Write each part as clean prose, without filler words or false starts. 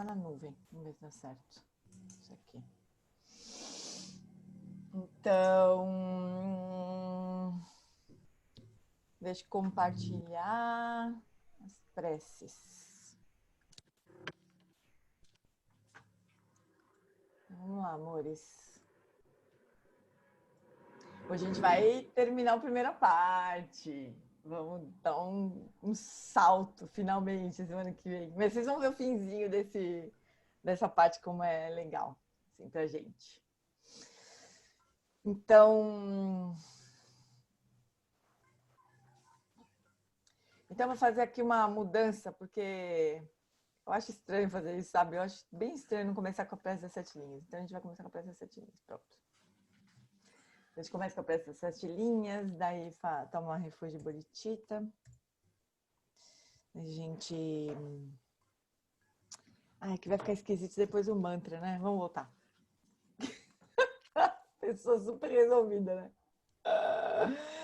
na nuvem. Vamos ver se dá certo. Isso aqui. Então, deixa eu compartilhar as preces. Vamos lá, amores. Hoje a gente vai terminar a primeira parte. Vamos dar um salto, finalmente, semana que vem. Mas vocês vão ver o finzinho dessa parte, como é legal, assim, pra gente. Então, vou fazer aqui uma mudança, porque eu acho estranho fazer isso, sabe? Eu acho bem estranho não começar com a prece das 7 linhas. Então, a gente vai começar com a prece das 7 linhas. Pronto. A gente começa com a prece das 7 linhas, daí toma uma refúgio de bodhicitta. A gente... Ai, que vai ficar esquisito depois o mantra, né? Vamos voltar. Pessoa super resolvida, né?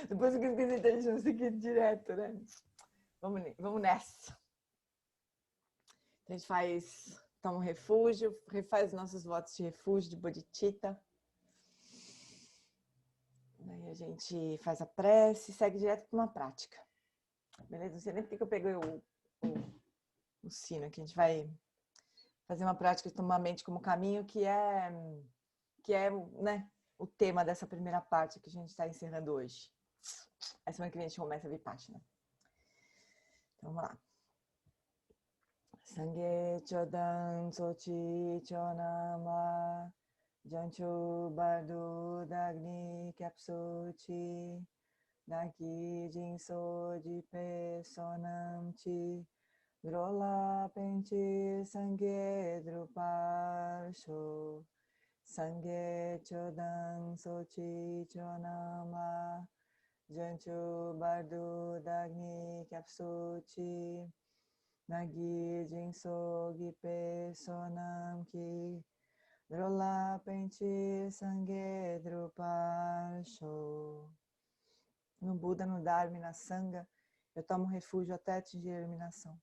Depois fica esquisito, a gente não seguir direto, né? Vamos nessa. A gente toma um refúgio, refaz nossos votos de refúgio, de bodhicitta. Daí a gente faz a prece e segue direto para uma prática. Beleza? Não sei nem porque eu peguei o sino aqui. A gente vai fazer uma prática de tomar a mente como caminho, que é né, o tema dessa primeira parte que a gente está encerrando hoje. A semana que vem a gente começa a Vipassana. Então vamos lá. Sangye chodan sochi chonama janchu bardu dagni kapsuchi daki jinso jipe sonam chi drola penchi sangye druparsho sangye chodan sochi chonama janchu bardu dagni kapsuchi Nagi Jinso Gipe Sonam Ki Drola Penti Sangye Drupasho. No Buda, no Dharma e na Sangha, eu tomo refúgio até atingir a iluminação.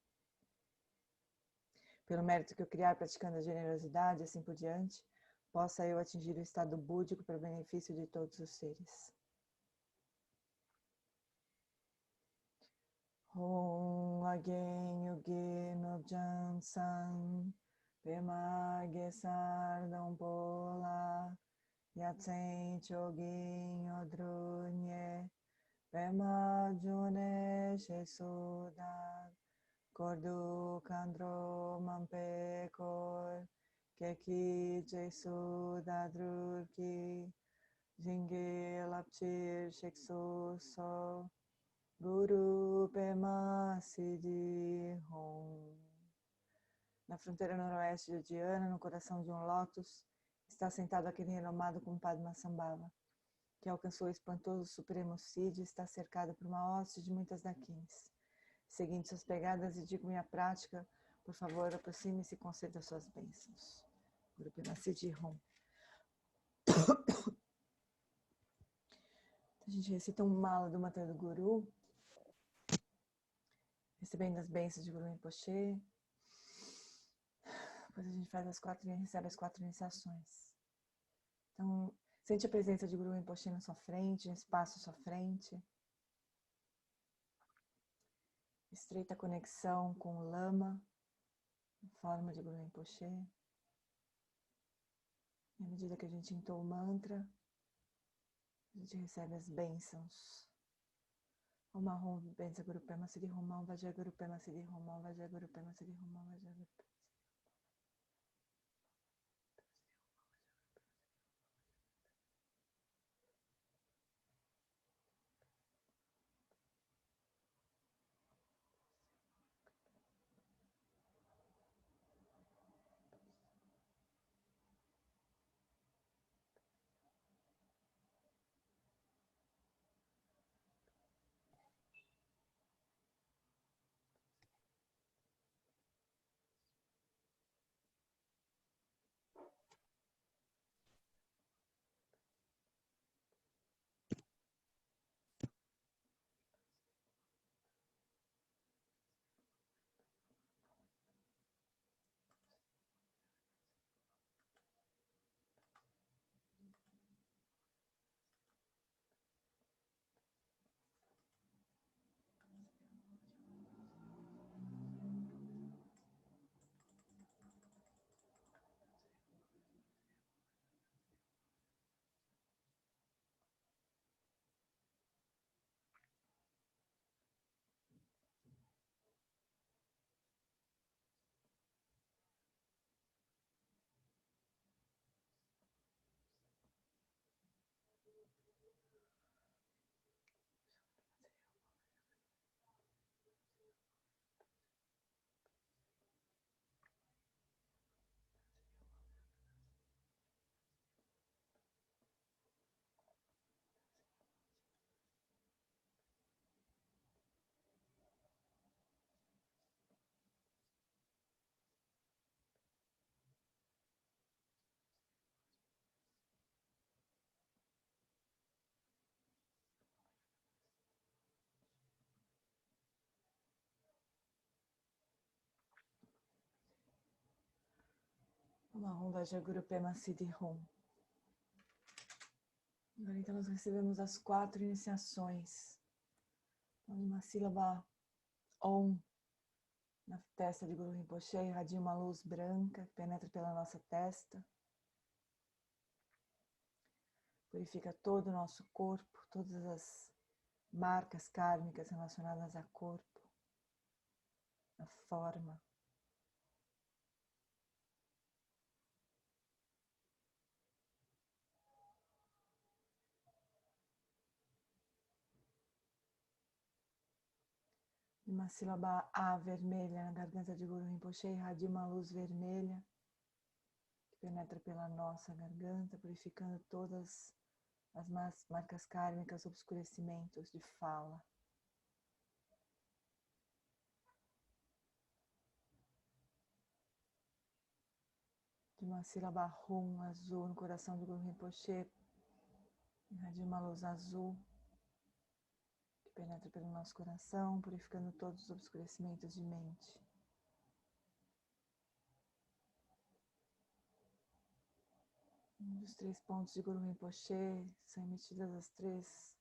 Pelo mérito que eu criar praticando a generosidade, assim por diante, possa eu atingir o estado búdico para o benefício de todos os seres. Hong Agen Yugi Nobjan San Pema Gesar Dompola Yatsen Chogin Odrunye Pema June Shesudan Kordu Kandro Mampekor Keki Jesu Dadrurki Jinge Lapchir Sheksu So Guru Pema Siddhi Hom. Na fronteira noroeste de Udiana, no coração de um lótus, está sentado aquele renomado Padmasambhava, que alcançou o espantoso Supremo Siddhi e está cercado por uma hoste de muitas dakins. Seguindo suas pegadas e digo minha prática, por favor, aproxime-se e conceda suas bênçãos. Guru Pema Siddhi Hom. A gente recita um mala do mantra do Guru, recebendo as bênçãos de Guru Rinpoche. Depois a gente recebe as 4 iniciações. Então, sente a presença de Guru Rinpoche na sua frente, no espaço à sua frente. Estreita conexão com o Lama, em forma de Guru Rinpoche. E à medida que a gente entoa o mantra, a gente recebe as bênçãos. Om Ahom Benza Guru Pema Siddhi Homam Vajra Guru Pema Siddhi Homam Vajra Guru Pema Siddhi Homam Vajra Guru Pema. Uma onda de Guru Pema Siddhi Hum. Agora então nós recebemos as 4 iniciações. Uma sílaba Om na testa de Guru Rinpoche irradia uma luz branca que penetra pela nossa testa. Purifica todo o nosso corpo, todas as marcas kármicas relacionadas a corpo, a forma. Uma sílaba A vermelha na garganta de Guru Rinpoche irradia uma luz vermelha que penetra pela nossa garganta, purificando todas as marcas kármicas, obscurecimentos de fala. De uma sílaba Hum azul no coração de Guru Rinpoche irradia uma luz azul que penetra pelo nosso coração, purificando todos os obscurecimentos de mente. Dos 3 pontos de Guru Rinpoche são emitidas as 3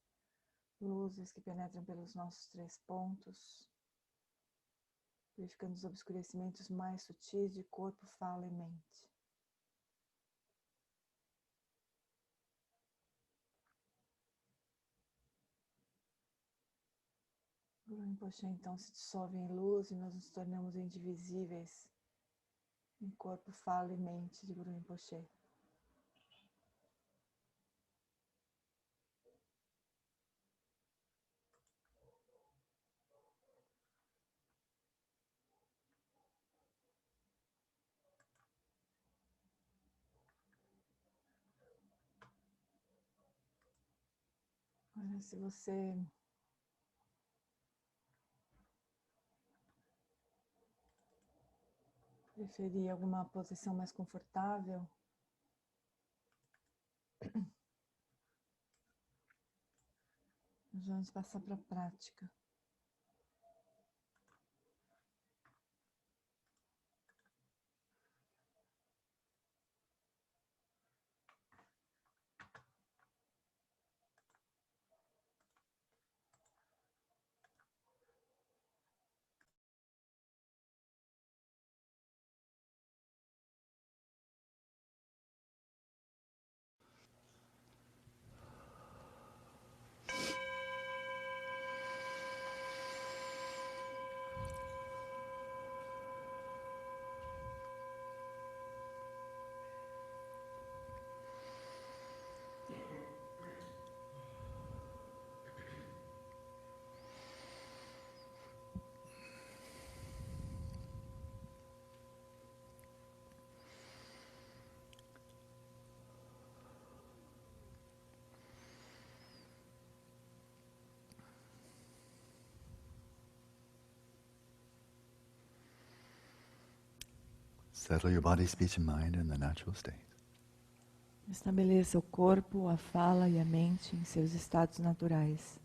luzes que penetram pelos nossos 3 pontos, purificando os obscurecimentos mais sutis de corpo, fala e mente. Guru Rinpoche então se dissolve em luz e nós nos tornamos indivisíveis em corpo, fala e mente de Guru Rinpoche. Agora, se você preferir alguma posição mais confortável, nós vamos passar para a prática. Settle your body, speech, and mind in the natural state. Estabeleça o corpo, a fala e a mente em seus estados naturais.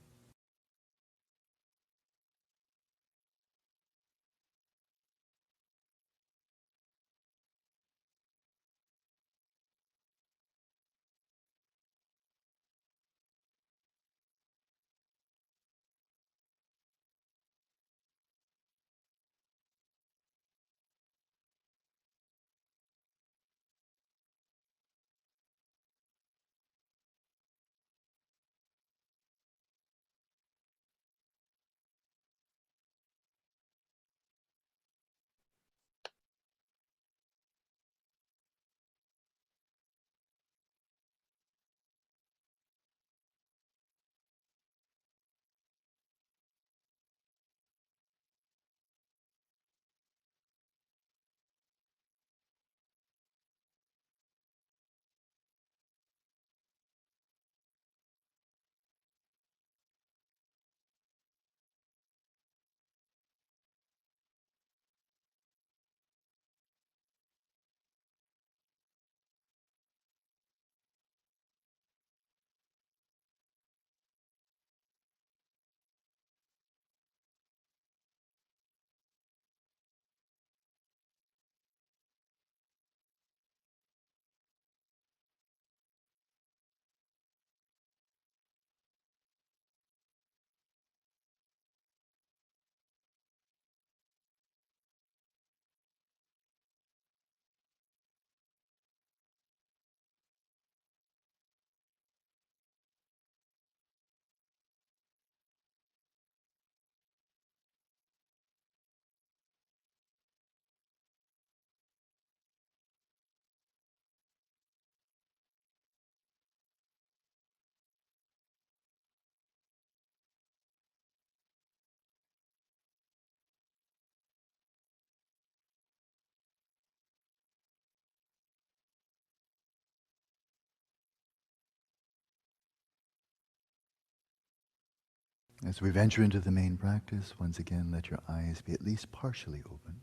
As we venture into the main practice, once again, let your eyes be at least partially open.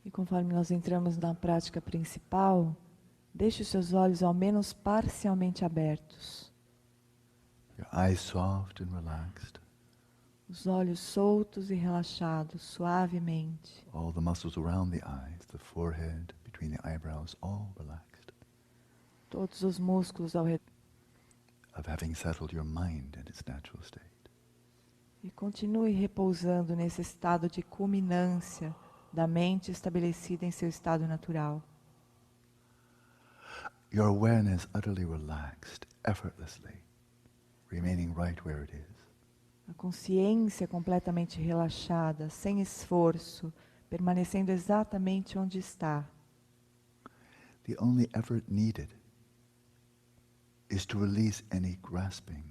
E conforme nós entramos na prática principal, deixe os seus olhos ao menos parcialmente abertos. Your eyes soft and relaxed. Os olhos soltos e relaxados, suavemente. All the muscles around the eyes, the forehead, between the eyebrows, all relaxed. Todos os músculos ao redor. Of having settled your mind in its natural state. E continue repousando nesse estado de culminância da mente estabelecida em seu estado natural. Your awareness utterly relaxed, effortlessly, remaining right where it is. A consciência completamente relaxada, sem esforço, permanecendo exatamente onde está. The only effort needed is to release any grasping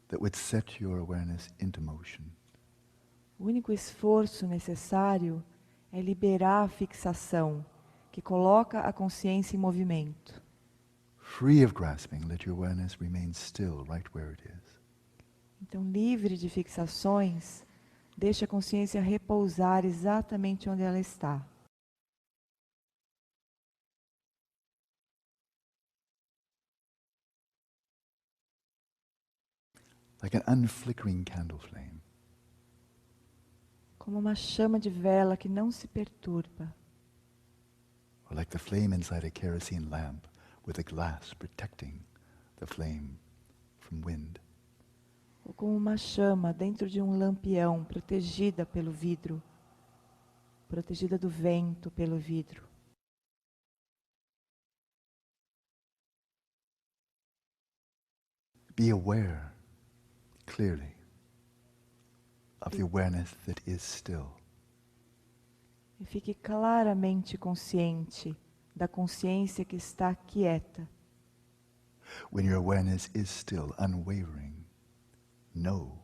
that would set your awareness into motion. O único esforço necessário é liberar a fixação, que coloca a consciência em movimento. Free of grasping, let your awareness remain still right where it is. Então, livre de fixações, deixe a consciência repousar exatamente onde ela está. Like an unflickering candle flame. Como uma chama de vela que não se perturba. Or like the flame inside a kerosene lamp with a glass protecting the flame from wind. Ou como uma chama dentro de um lampião, protegida pelo vidro, protegida do vento pelo vidro. Be aware, clearly, of the awareness that is still. E fique claramente consciente da consciência que está quieta. When your awareness is still, unwavering, know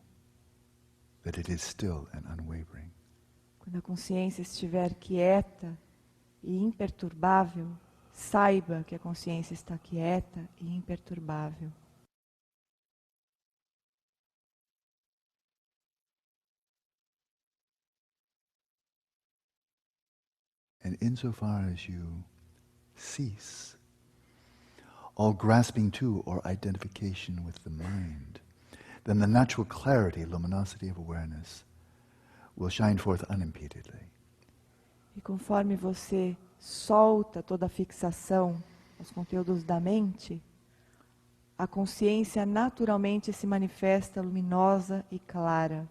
that it is still and unwavering. Quando a consciência estiver quieta e imperturbável, saiba que a consciência está quieta e imperturbável. And insofar as you cease all grasping to or identification with the mind, then the natural clarity, luminosity of awareness will shine forth unimpededly. E conforme você solta toda a fixação aos conteúdos da mente, a consciência naturalmente se manifesta luminosa e clara.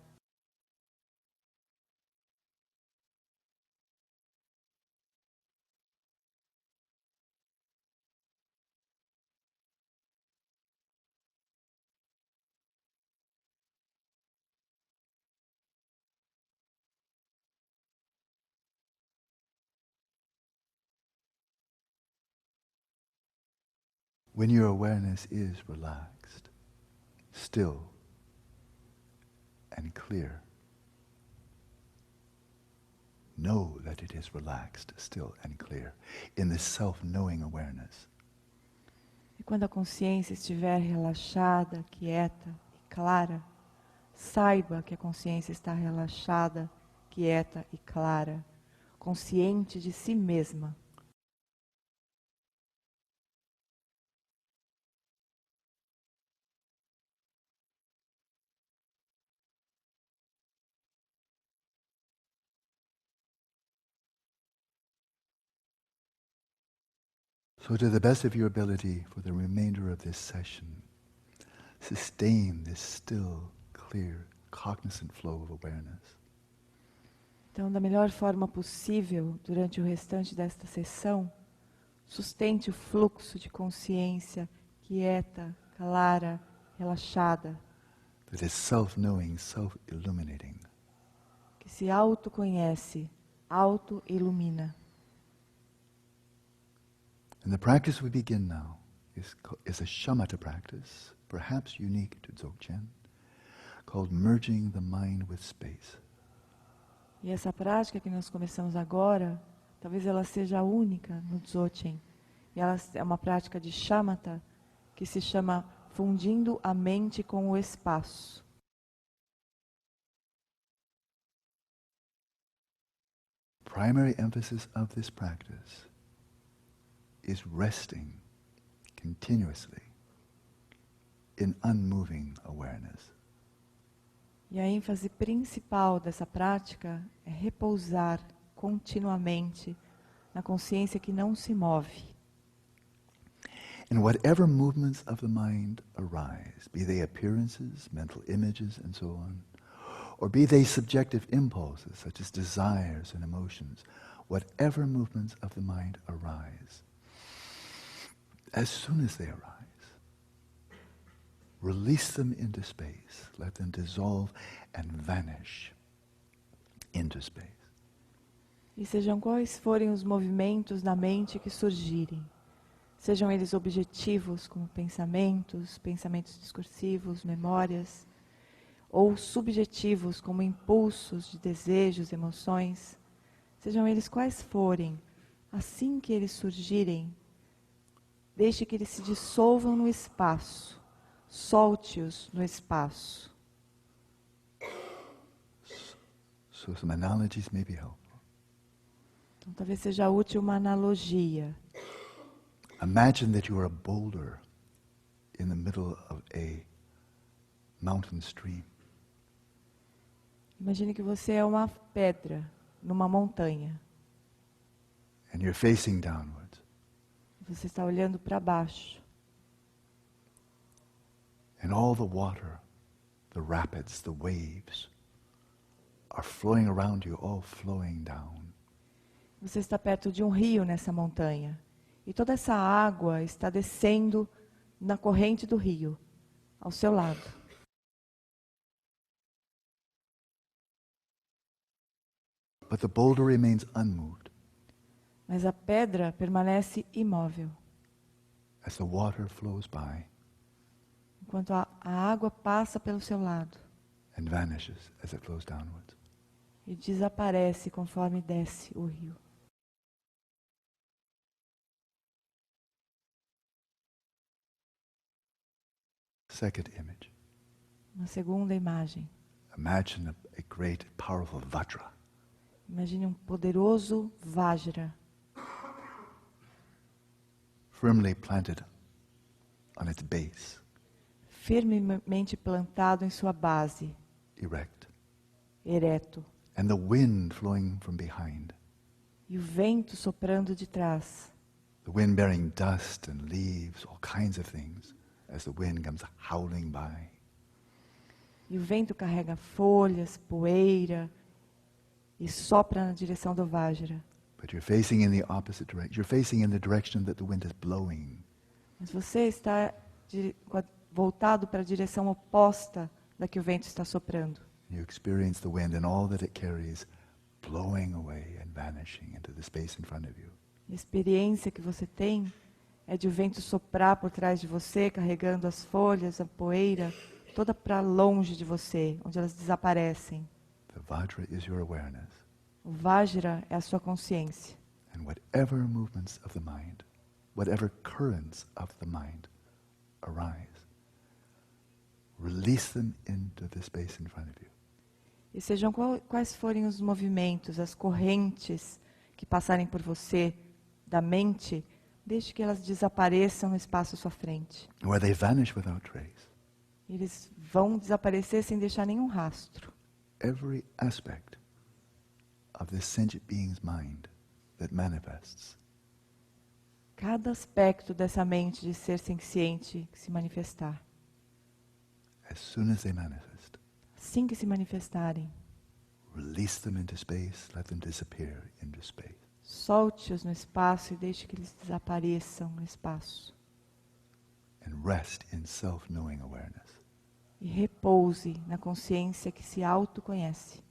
When your awareness is relaxed, still, and clear, know that it is relaxed, still, and clear in this self-knowing awareness. E quando a consciência estiver relaxada, quieta e clara, saiba que a consciência está relaxada, quieta e clara, consciente de si mesma. So to the best of your ability for the remainder of this session, sustain this still, clear, cognizant flow of awareness. Então, da melhor forma possível, durante o restante desta sessão, sustente o fluxo de consciência quieta, clara, relaxada, That is self-knowing, self-illuminating. que se autoconhece, auto-ilumina. And the practice we begin now is a shamatha practice, perhaps unique to Dzogchen, called merging the mind with space. E essa prática que nós começamos agora, talvez ela seja única no Dzogchen. E ela é uma prática de shamatha que se chama fundindo a mente com o espaço. primary emphasis of this practice is resting continuously in unmoving awareness. E a ênfase principal dessa prática é repousar continuamente na consciência que não se move. And whatever movements of the mind arise, be they appearances, mental images, and so on, or be they subjective impulses such as desires and emotions, whatever movements of the mind arise, as soon as they arise, release them into space, let them dissolve and vanish into space. E sejam quais forem os movimentos na mente que surgirem, sejam eles objetivos como pensamentos, pensamentos discursivos, memórias, ou subjetivos como impulsos de desejos, emoções, sejam eles quais forem, assim que eles surgirem, deixe que eles se dissolvam no espaço, solte-os no espaço. So some analogies may be helpful. Então talvez seja útil uma analogia. Imagine that you are a boulder in the middle of a mountain stream. Imagine que você é uma pedra numa montanha. And you're facing downwards. Você está olhando para baixo. And all the water, the rapids, the waves are flowing around you, all flowing down. Você está perto de um rio nessa montanha. E toda essa água está descendo na corrente do rio, ao seu lado. But the boulder remains unmoved Mas a pedra permanece imóvel. as the water flows by Enquanto a água passa pelo seu lado. and vanishes as it flows downwards. E desaparece conforme desce o rio. Second image. Uma segunda imagem. Imagine a great, powerful Vajra. Imagine um poderoso Vajra, Firmly planted on its base, firmemente plantado em sua base, erect. ereto. And the wind flowing from behind. E o vento soprando de trás. The wind bearing dust and leaves, all kinds of things, as the wind comes howling by. E o vento carrega folhas, poeira, e sopra na direção do Vajra. But you're facing in the opposite direction. You're facing in the direction that the wind is blowing. Mas você está voltado para a direção oposta da que o vento está soprando. You experience the wind and all that it carries blowing away and vanishing into the space in front of you. A experiência que você tem é de o vento soprar por trás de você, carregando as folhas, a poeira, toda para longe de você, onde elas desaparecem. The Vajra is your awareness. O Vajra é a sua consciência. And whatever movements of the mind, whatever currents of the mind arise, release them into the space in front of you. E sejam quais forem os movimentos, as correntes que passarem por você, da mente, deixe que elas desapareçam no espaço à sua frente. Where they vanish without trace. Eles vão desaparecer sem deixar nenhum rastro. Every aspect of this sentient being's mind that manifests Cada aspecto dessa mente de ser senciente que se manifestar. as soon as they manifest, Assim que se manifestarem, release them into space, let them disappear into space. solte-os no espaço e deixe que eles desapareçam no espaço. And rest in self-knowing awareness. E repouse na consciência que se autoconhece.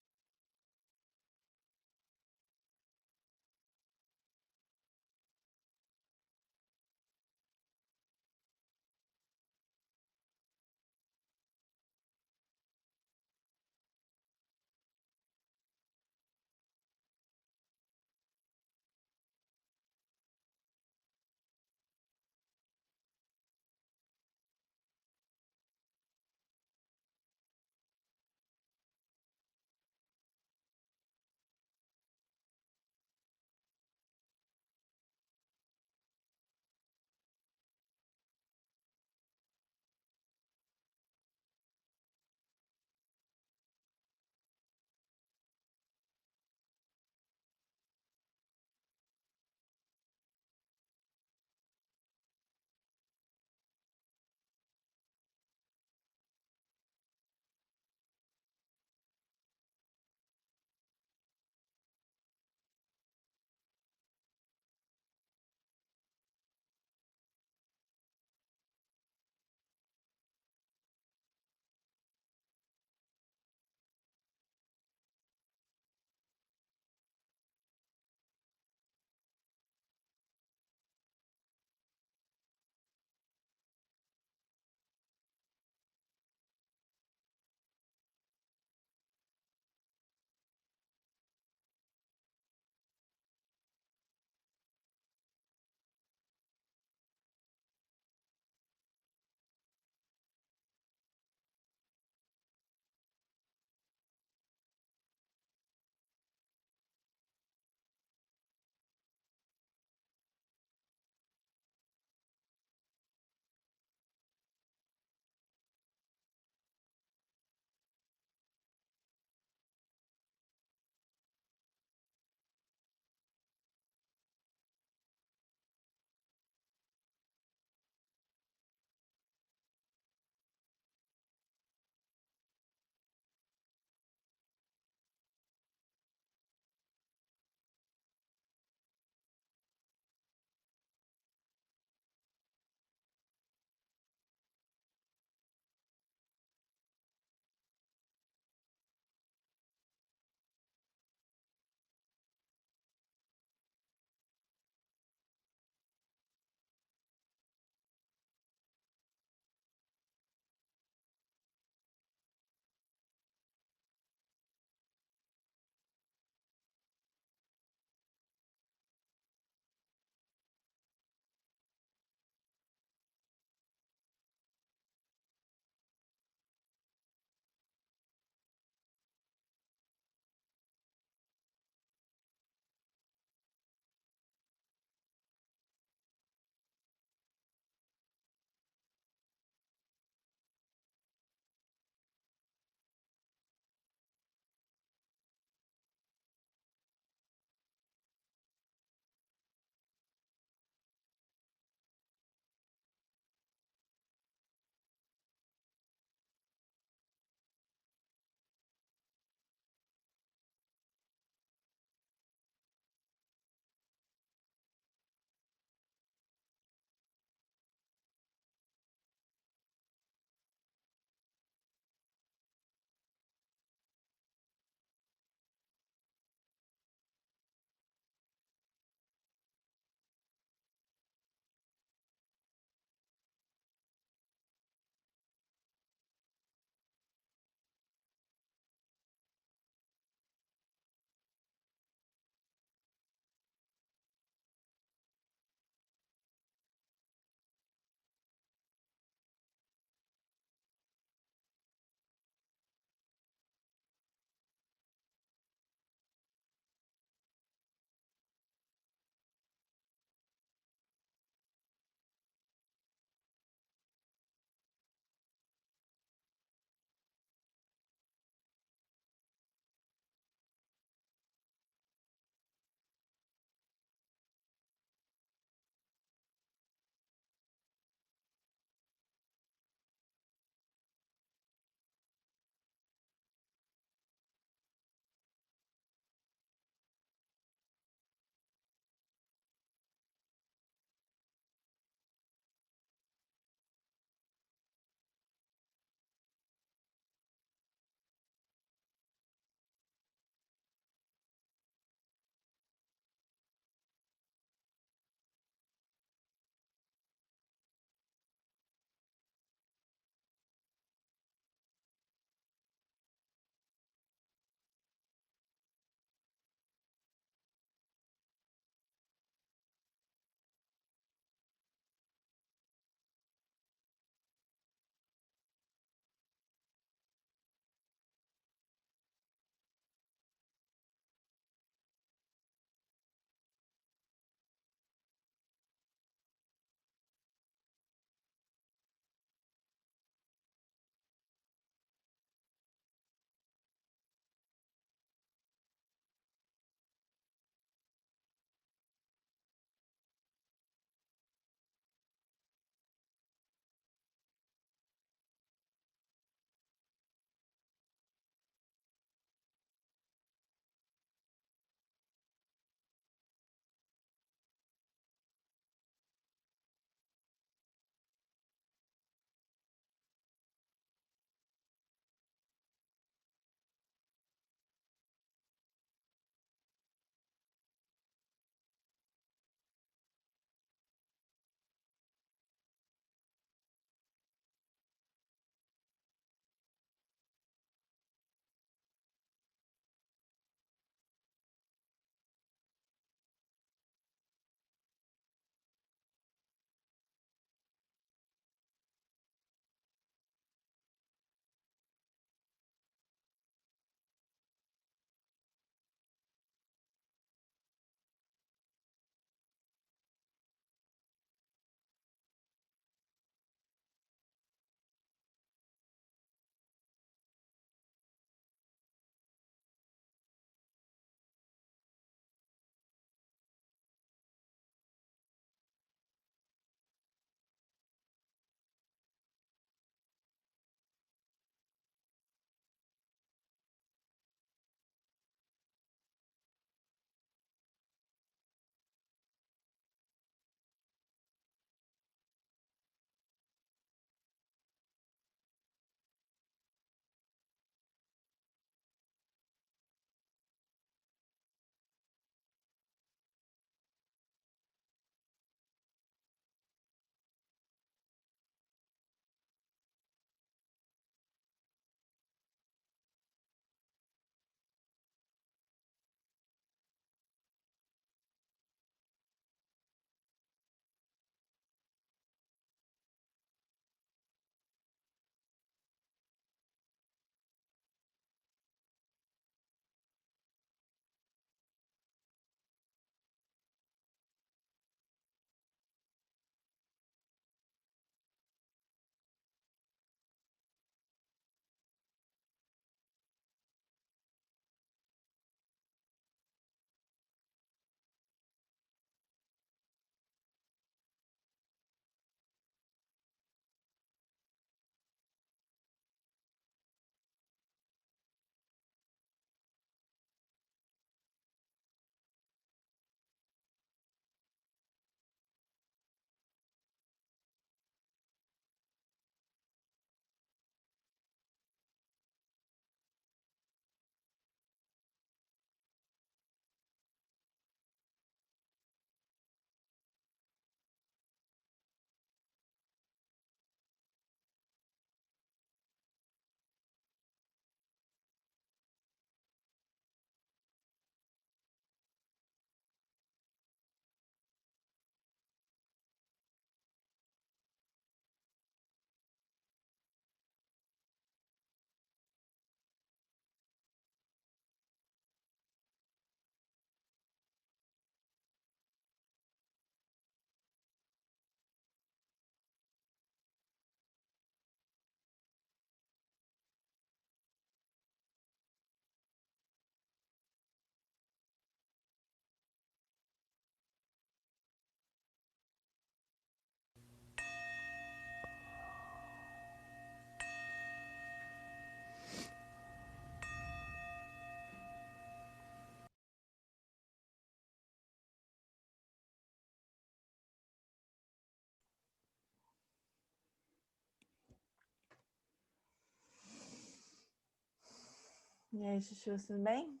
E aí, Chuchu, tudo bem?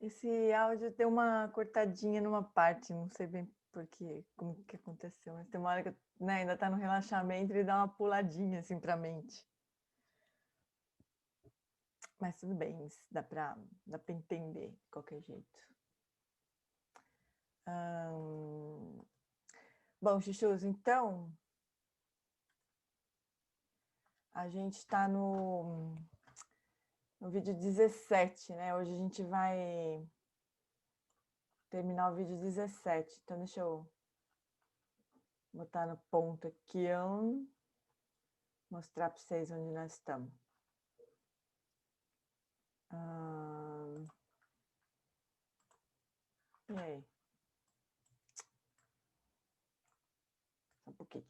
Esse áudio deu uma cortadinha numa parte, não sei bem porquê, como que aconteceu, mas tem uma hora que ainda tá no relaxamento e dá uma puladinha assim pra mente. Mas tudo bem, dá pra entender de qualquer jeito. Bom, Chuchus, então a gente tá no vídeo 17, né? Hoje a gente vai terminar o vídeo 17, então deixa eu botar no ponto aqui, mostrar para vocês onde nós estamos. E aí? Só um pouquinho.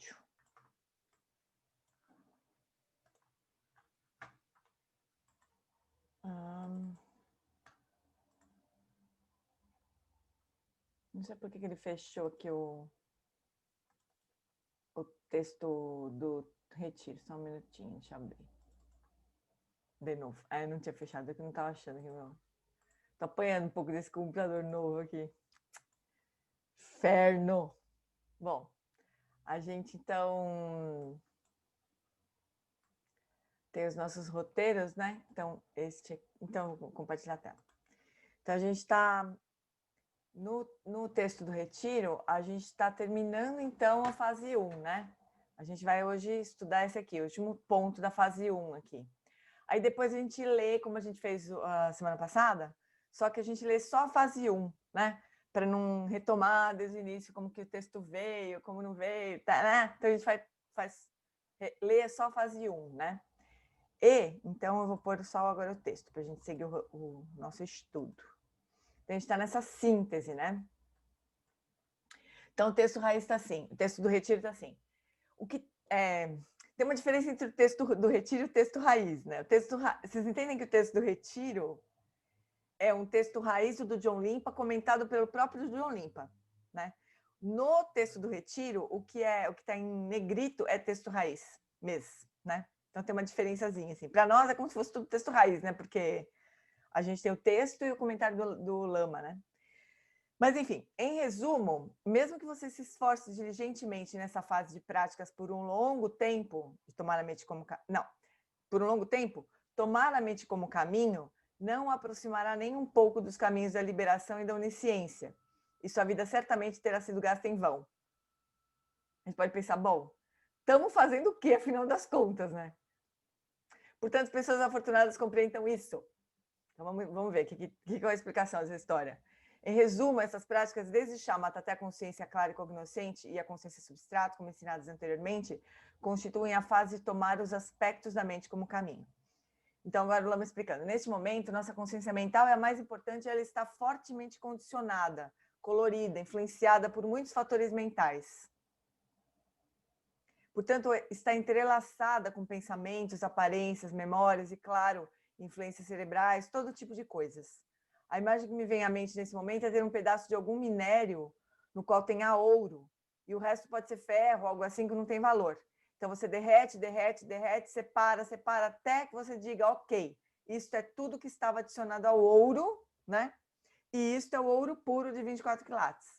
Não sei por que ele fechou aqui o texto do retiro. Só um minutinho, deixa eu abrir. De novo. Ah, eu não tinha fechado, aqui não estava achando que meu... Tô apanhando um pouco desse computador novo aqui. Inferno! Bom, a gente então tem os nossos roteiros, né? Então, então vou compartilhar a tela. Então, a gente está no texto do retiro, a gente está terminando então a fase 1, né? A gente vai hoje estudar esse aqui, o último ponto da fase 1 aqui. Aí depois a gente lê, como a gente fez a semana passada, só que a gente lê só a fase 1, né? Para não retomar desde o início como que o texto veio, como não veio, tá, né? Então a gente lê só a fase 1, né? E, então eu vou pôr só agora o texto, para a gente seguir o nosso estudo. Então a gente está nessa síntese, né? Então o texto raiz está assim, o texto do retiro está assim. Tem uma diferença entre o texto do retiro e o texto raiz, né? Vocês entendem que o texto do retiro é um texto raiz do John Limpa, comentado pelo próprio John Limpa, né? No texto do retiro, o que está em negrito é texto raiz mesmo, né? Então tem uma diferençazinha assim. Para nós é como se fosse tudo texto raiz, né? Porque a gente tem o texto e o comentário do Lama, né? Mas, enfim, em resumo, mesmo que você se esforce diligentemente nessa fase de práticas por um longo tempo, de tomar a mente como... Não, por um longo tempo, tomar a mente como caminho não aproximará nem um pouco dos caminhos da liberação e da onisciência. E sua vida certamente terá sido gasta em vão. A gente pode pensar, bom, estamos fazendo o quê, afinal das contas, né? Portanto, pessoas afortunadas compreendam isso. Então, vamos ver que é a explicação dessa história. Em resumo, essas práticas, desde Shamatha até a consciência clara e cognoscente e a consciência substrato, como ensinadas anteriormente, constituem a fase de tomar os aspectos da mente como caminho. Então, agora o Lama explicando. Neste momento, nossa consciência mental é a mais importante, ela está fortemente condicionada, colorida, influenciada por muitos fatores mentais. Portanto, está entrelaçada com pensamentos, aparências, memórias e, claro, influências cerebrais, todo tipo de coisas. A imagem que me vem à mente nesse momento é ter um pedaço de algum minério no qual tenha ouro, e o resto pode ser ferro, algo assim que não tem valor. Então você derrete, derrete, derrete, separa, separa, até que você diga, ok, isto é tudo que estava adicionado ao ouro, né? E isto é o ouro puro de 24 quilates.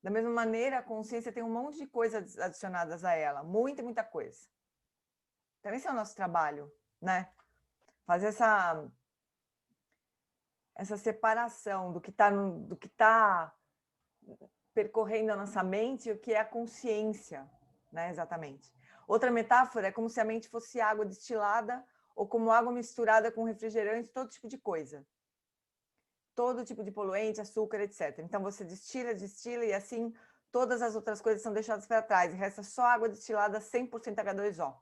Da mesma maneira, a consciência tem um monte de coisas adicionadas a ela, muita, muita coisa. Então, esse é o nosso trabalho, né? Fazer essa separação do que está percorrendo a nossa mente e o que é a consciência, né? Exatamente. Outra metáfora é como se a mente fosse água destilada ou como água misturada com refrigerante, todo tipo de coisa. Todo tipo de poluente, açúcar, etc. Então, você destila, destila e assim todas as outras coisas são deixadas para trás e resta só água destilada 100% H2O.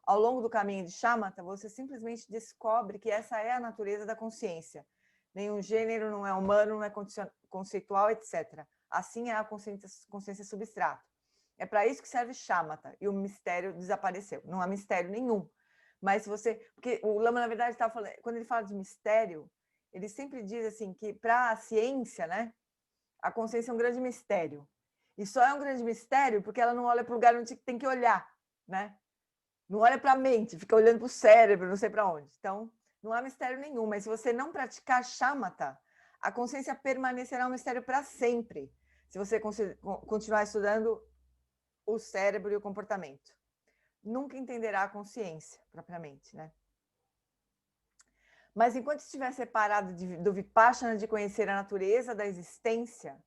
Ao longo do caminho de Shamatha, você simplesmente descobre que essa é a natureza da consciência. Nenhum gênero não é humano, não é conceitual, etc. Assim é a consciência substrato. É para isso que serve Shamatha, e o mistério desapareceu. Não há mistério nenhum. Mas porque o Lama, na verdade, estava falando, quando ele fala de mistério, ele sempre diz assim que para a ciência, né, a consciência é um grande mistério. E só é um grande mistério porque ela não olha para o lugar onde tem que olhar, né? Não olha para a mente, fica olhando para o cérebro, não sei para onde. Então, não há mistério nenhum. Mas se você não praticar shamatha, a consciência permanecerá um mistério para sempre. Se você continuar estudando o cérebro e o comportamento. Nunca entenderá a consciência, propriamente, né? Mas enquanto estiver separado do Vipassana de conhecer a natureza da existência,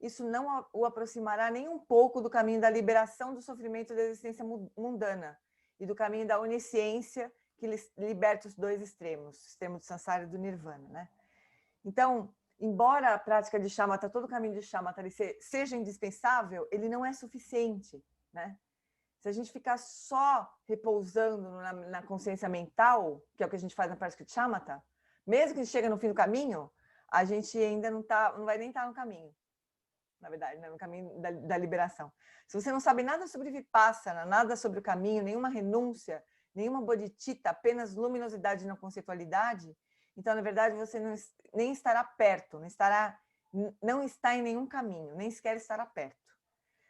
isso não o aproximará nem um pouco do caminho da liberação do sofrimento da existência mundana e do caminho da onisciência que liberta os dois extremos, o extremo do samsara e do nirvana, né? Então, embora a prática de shamatha, todo o caminho de shamatha seja indispensável, ele não é suficiente, né? Se a gente ficar só repousando na consciência mental, que é o que a gente faz na prática de shamatha, mesmo que a gente chegue no fim do caminho, a gente ainda não vai nem estar no caminho, na verdade, né? No caminho da liberação. Se você não sabe nada sobre Vipassana, nada sobre o caminho, nenhuma renúncia, nenhuma bodhicitta, apenas luminosidade e não conceitualidade, então, na verdade, você nem estará perto, não está em nenhum caminho, nem sequer estará perto.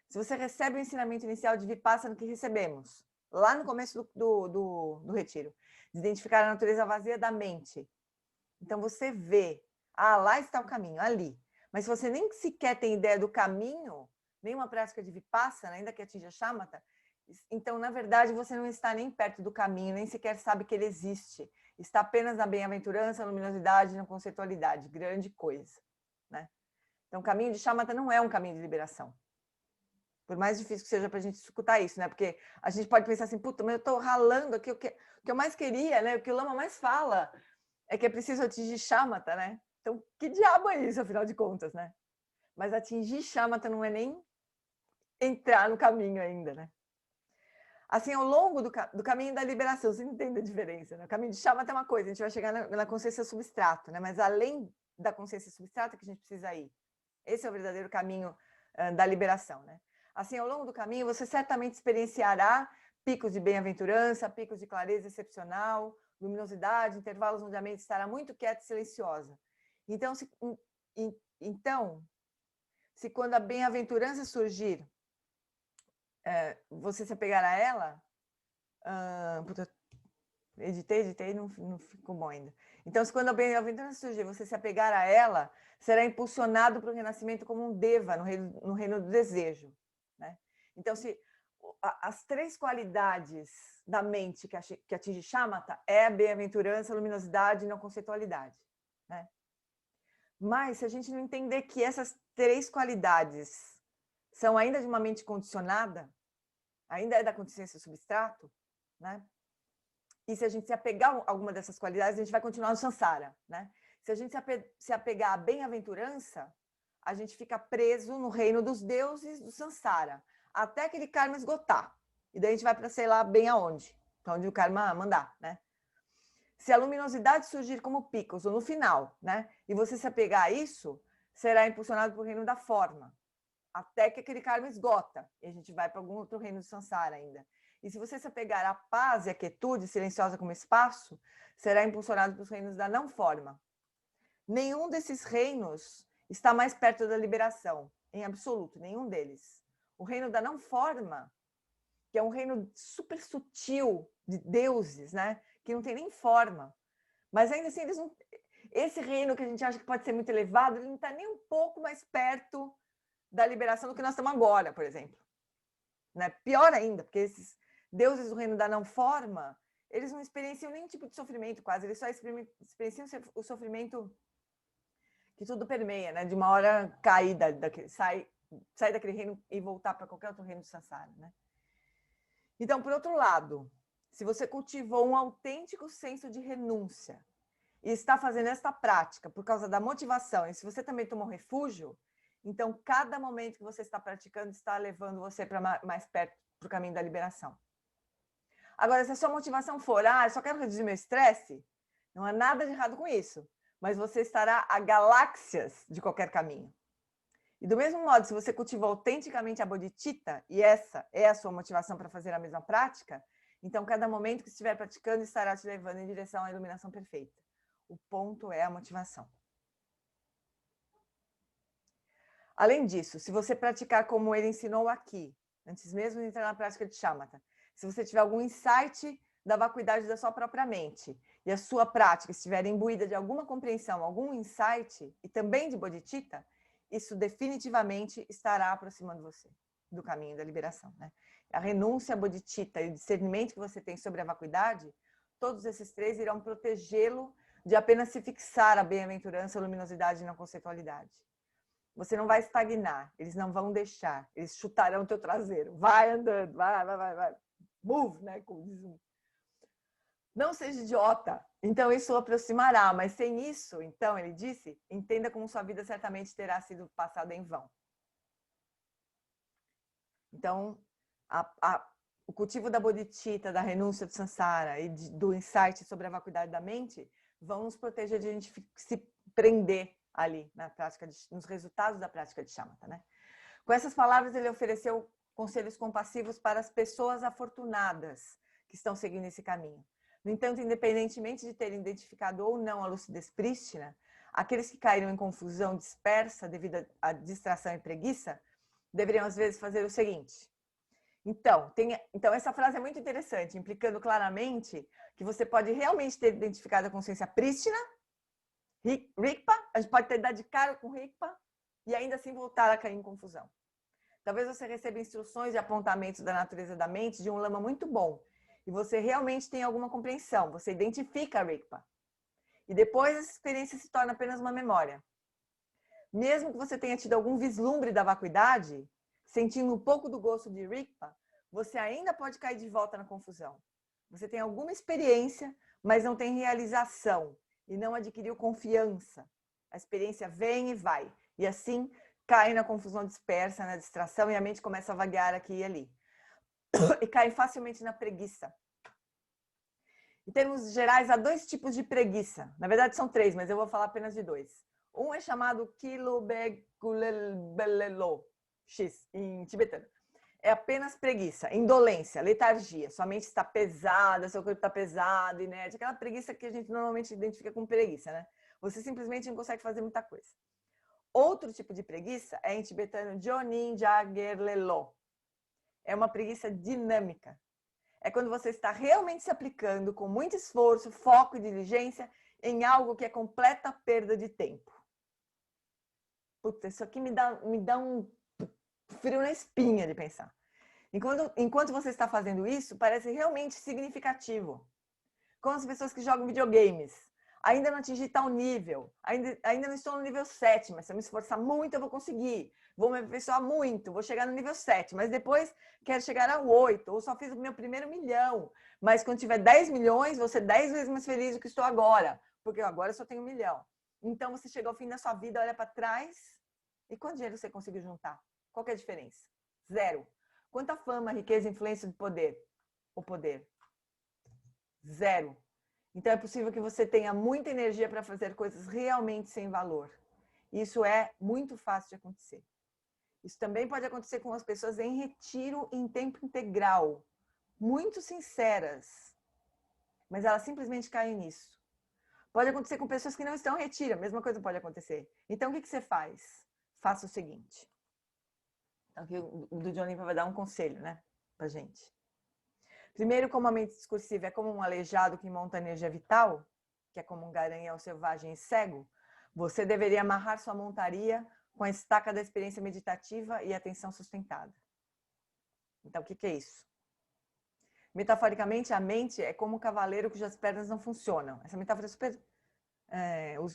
Se você recebe o ensinamento inicial de Vipassana que recebemos, lá no começo do retiro, de identificar a natureza vazia da mente, então você vê, lá está o caminho, ali. Mas se você nem sequer tem ideia do caminho, nenhuma prática de Vipassana, ainda que atinja shamatha, então, na verdade, você não está nem perto do caminho, nem sequer sabe que ele existe. Está apenas na bem-aventurança, luminosidade, na conceitualidade. Grande coisa, né? Então, o caminho de shamatha não é um caminho de liberação. Por mais difícil que seja para a gente escutar isso, né? Porque a gente pode pensar assim, puta, mas eu estou ralando aqui, o que eu mais queria, né? O que o Lama mais fala é que é preciso atingir shamatha, né? Então, que diabo é isso, afinal de contas, né? Mas atingir shamatha não é nem entrar no caminho ainda, né? Assim, ao longo do caminho da liberação, você entende a diferença, né? O caminho de shamatha é uma coisa, a gente vai chegar na consciência substrato, né? Mas além da consciência substrata que a gente precisa ir. Esse é o verdadeiro caminho da liberação, né? Assim, ao longo do caminho, você certamente experienciará picos de bem-aventurança, picos de clareza excepcional, luminosidade, intervalos onde a mente estará muito quieta e silenciosa. Então, se quando a bem-aventurança surgir, você se apegar a ela, editei, não ficou bom ainda. Então, se quando a bem-aventurança surgir, você se apegar a ela, será impulsionado para o renascimento como um deva no reino do desejo, né? Então, se as três qualidades da mente que atinge shamatha é a bem-aventurança, a luminosidade e não conceitualidade, né? Mas se a gente não entender que essas três qualidades são ainda de uma mente condicionada, ainda é da consciência substrato, né? E se a gente se apegar a alguma dessas qualidades, a gente vai continuar no samsara, né? Se a gente se apegar à bem-aventurança, a gente fica preso no reino dos deuses do samsara, até aquele karma esgotar. E daí a gente vai para sei lá bem aonde, para onde o karma mandar, né? Se a luminosidade surgir como picos, ou no final, né? E você se apegar a isso, será impulsionado para o reino da forma, até que aquele karma esgota. E a gente vai para algum outro reino do samsara ainda. E se você se apegar à paz e à quietude, silenciosa como espaço, será impulsionado para os reinos da não forma. Nenhum desses reinos está mais perto da liberação, em absoluto, nenhum deles. O reino da não forma, que é um reino super sutil de deuses, né? Que não tem nem forma. Mas ainda assim, eles não... esse reino que a gente acha que pode ser muito elevado, ele não está nem um pouco mais perto da liberação do que nós estamos agora, por exemplo. Né? Pior ainda, porque esses deuses do reino da não forma, eles não experienciam nenhum tipo de sofrimento quase, eles só experienciam o sofrimento que tudo permeia, né? De uma hora cair, sair daquele reino e voltar para qualquer outro reino do samsara, né? Então, por outro lado, se você cultivou um autêntico senso de renúncia e está fazendo esta prática por causa da motivação, e se você também tomou refúgio, então cada momento que você está praticando está levando você para mais perto para o caminho da liberação. Agora, se a sua motivação for, eu só quero reduzir meu estresse, não há nada de errado com isso, mas você estará a galáxias de qualquer caminho. E do mesmo modo, se você cultivou autenticamente a bodhicitta, e essa é a sua motivação para fazer a mesma prática, então cada momento que estiver praticando estará te levando em direção à iluminação perfeita. O ponto é a motivação. Além disso, se você praticar como ele ensinou aqui, antes mesmo de entrar na prática de shamatha, Se você tiver algum insight da vacuidade da sua própria mente e a sua prática estiver imbuída de alguma compreensão, algum insight e também de bodhicitta, isso definitivamente estará aproximando você do caminho da liberação, né? A renúncia à bodhicitta e o discernimento que você tem sobre a vacuidade, todos esses três irão protegê-lo de apenas se fixar a bem-aventurança, a luminosidade e na conceitualidade. Você não vai estagnar, eles não vão deixar, eles chutarão o teu traseiro. Vai andando, vai. Move, né? Não seja idiota. Então isso o aproximará, mas sem isso, então, ele disse, entenda como sua vida certamente terá sido passada em vão. Então, o cultivo da bodhicitta, da renúncia do samsara e do insight sobre a vacuidade da mente vão nos proteger de a gente se prender ali na prática nos resultados da prática de shamatha, né? Com essas palavras, ele ofereceu conselhos compassivos para as pessoas afortunadas que estão seguindo esse caminho. No entanto, independentemente de terem identificado ou não a lucidez prístina, aqueles que caíram em confusão dispersa devido à distração e preguiça, deveriam às vezes fazer o seguinte. Então, essa frase é muito interessante, implicando claramente que você pode realmente ter identificado a consciência prístina, Rigpa, a gente pode ter dado de cara com Rigpa e ainda assim voltar a cair em confusão. Talvez você receba instruções e apontamentos da natureza da mente de um lama muito bom e você realmente tenha alguma compreensão, você identifica a Rigpa. E depois essa experiência se torna apenas uma memória. Mesmo que você tenha tido algum vislumbre da vacuidade, sentindo um pouco do gosto de Rigpa, você ainda pode cair de volta na confusão. Você tem alguma experiência, mas não tem realização e não adquiriu confiança. A experiência vem e vai. E assim, cai na confusão dispersa, na distração, e a mente começa a vaguear aqui e ali. E cai facilmente na preguiça. Em termos gerais, há dois tipos de preguiça. Na verdade, são três, mas eu vou falar apenas de dois. Um é chamado Kilobegulelo, X, em tibetano. É apenas preguiça, indolência, letargia. Sua mente está pesada, seu corpo está pesado, inerte. Aquela preguiça que a gente normalmente identifica com preguiça, né? Você simplesmente não consegue fazer muita coisa. Outro tipo de preguiça é em tibetano Jonin Jagerlelo. É uma preguiça dinâmica. É quando você está realmente se aplicando com muito esforço, foco e diligência em algo que é completa perda de tempo. Puta, isso aqui me dá um frio na espinha de pensar. Enquanto você está fazendo isso, parece realmente significativo. Como as pessoas que jogam videogames. Ainda não atingi tal nível. Ainda não estou no nível 7, mas se eu me esforçar muito, eu vou conseguir. Vou me aperfeiçoar muito, vou chegar no nível 7, mas depois quero chegar ao 8, ou só fiz o meu primeiro 1 milhão. Mas quando tiver 10 milhões, vou ser 10 vezes mais feliz do que estou agora, porque agora eu só tenho 1 milhão. Então você chega ao fim da sua vida, olha para trás, e quanto dinheiro você conseguiu juntar? Qual que é a diferença? Zero. Quanta fama, riqueza, influência de poder? O poder. Zero. Então é possível que você tenha muita energia para fazer coisas realmente sem valor. Isso é muito fácil de acontecer. Isso também pode acontecer com as pessoas em retiro em tempo integral, muito sinceras, mas elas simplesmente caem nisso. Pode acontecer com pessoas que não estão em retiro, a mesma coisa pode acontecer. Então o que você faz? Faça o seguinte. Aqui o do Johnny vai dar um conselho, né, pra gente. Primeiro, como a mente discursiva é como um aleijado que monta energia vital, que é como um garanhão selvagem e cego, você deveria amarrar sua montaria com a estaca da experiência meditativa e atenção sustentada. Então, o que é isso? Metaforicamente, a mente é como um cavaleiro cujas pernas não funcionam. Essa metáfora é super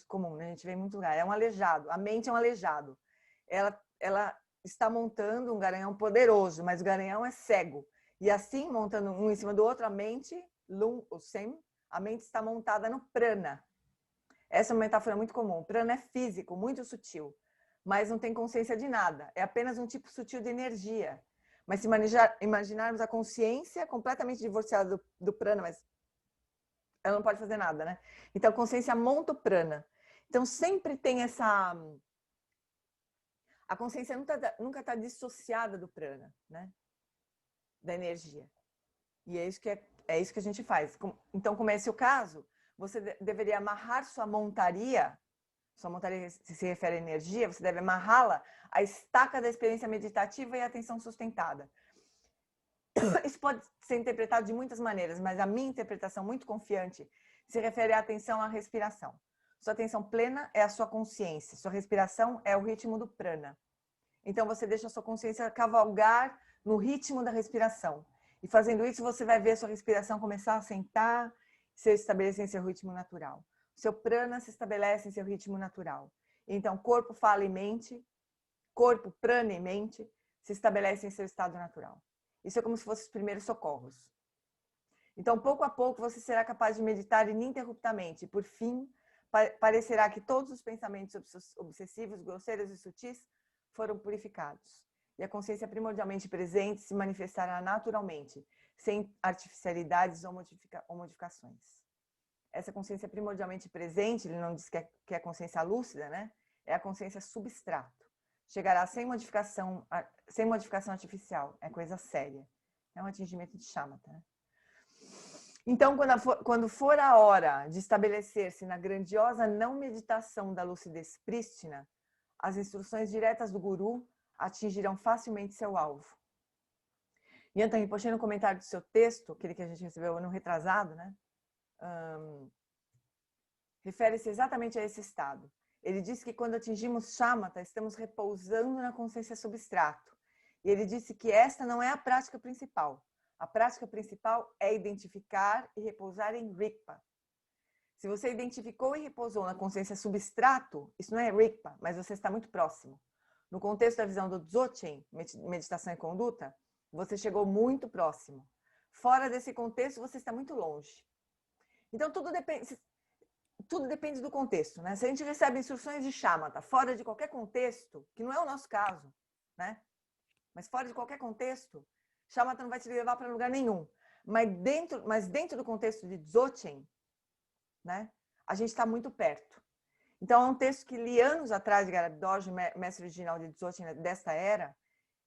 comum, né? A gente vê em muito lugar. É um aleijado. A mente é um aleijado. Ela está montando um garanhão poderoso, mas o garanhão é cego. E assim, montando um em cima do outro, a mente, Lum, o Sem, a mente está montada no prana. Essa é uma metáfora muito comum. O prana é físico, muito sutil, mas não tem consciência de nada. É apenas um tipo sutil de energia. Mas se imaginarmos a consciência completamente divorciada do prana, mas ela não pode fazer nada, né? Então, a consciência monta o prana. Então, sempre tem essa... A consciência nunca está dissociada do prana, né? Da energia. E é isso que a gente faz. Então, como é esse o caso, você deveria amarrar sua montaria se refere à energia, você deve amarrá-la à estaca da experiência meditativa e atenção sustentada. Isso pode ser interpretado de muitas maneiras, mas a minha interpretação muito confiante se refere à atenção à respiração. Sua atenção plena é a sua consciência, sua respiração é o ritmo do prana. Então você deixa a sua consciência cavalgar no ritmo da respiração. E fazendo isso, você vai ver a sua respiração começar a sentar, se estabelecer em seu ritmo natural. O seu prana se estabelece em seu ritmo natural. Então, corpo, fala e mente, corpo, prana e mente se estabelecem em seu estado natural. Isso é como se fossem os primeiros socorros. Então, pouco a pouco, você será capaz de meditar ininterruptamente. Por fim, parecerá que todos os pensamentos obsessivos, grosseiros e sutis foram purificados. E a consciência primordialmente presente se manifestará naturalmente, sem artificialidades ou modificações. Essa consciência primordialmente presente, ele não diz que é a consciência lúcida, né? É a consciência substrato. Chegará sem modificação artificial. É coisa séria. É um atingimento de shamatha, né? Então, quando for a hora de estabelecer-se na grandiosa não meditação da lucidez prístina, as instruções diretas do Guru atingirão facilmente seu alvo. E Anthony Rinpoche, no comentário do seu texto, aquele que a gente recebeu no retrasado, né? Refere-se exatamente a esse estado. Ele diz que quando atingimos shamatha, estamos repousando na consciência substrato. E ele disse que esta não é a prática principal. A prática principal é identificar e repousar em Rigpa. Se você identificou e repousou na consciência substrato, isso não é Rigpa, mas você está muito próximo. No contexto da visão do Dzogchen, meditação e conduta, você chegou muito próximo. Fora desse contexto, você está muito longe. Então, tudo depende do contexto, né? Se a gente recebe instruções de shamatha fora de qualquer contexto, que não é o nosso caso, né? Mas fora de qualquer contexto, shamatha não vai te levar para lugar nenhum. Mas dentro do contexto de Dzogchen, né? A gente está muito perto. Então, é um texto que li anos atrás de Garab Dorje, mestre original de Dzogchen desta era,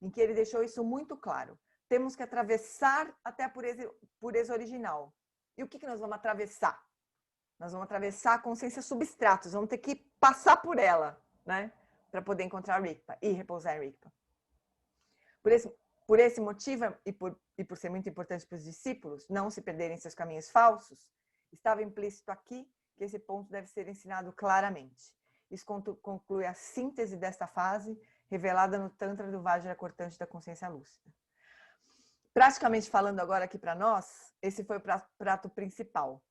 em que ele deixou isso muito claro. Temos que atravessar até a pureza original. E o que nós vamos atravessar? Nós vamos atravessar a consciência substrato, vamos ter que passar por ela, né? Para poder encontrar Rigpa e repousar em Rigpa. Por esse motivo, e por ser muito importante para os discípulos não se perderem seus caminhos falsos, estava implícito aqui que esse ponto deve ser ensinado claramente. Isso conclui a síntese desta fase, revelada no Tantra do Vajra cortante da consciência lúcida. Praticamente falando agora aqui para nós, esse foi o prato principal.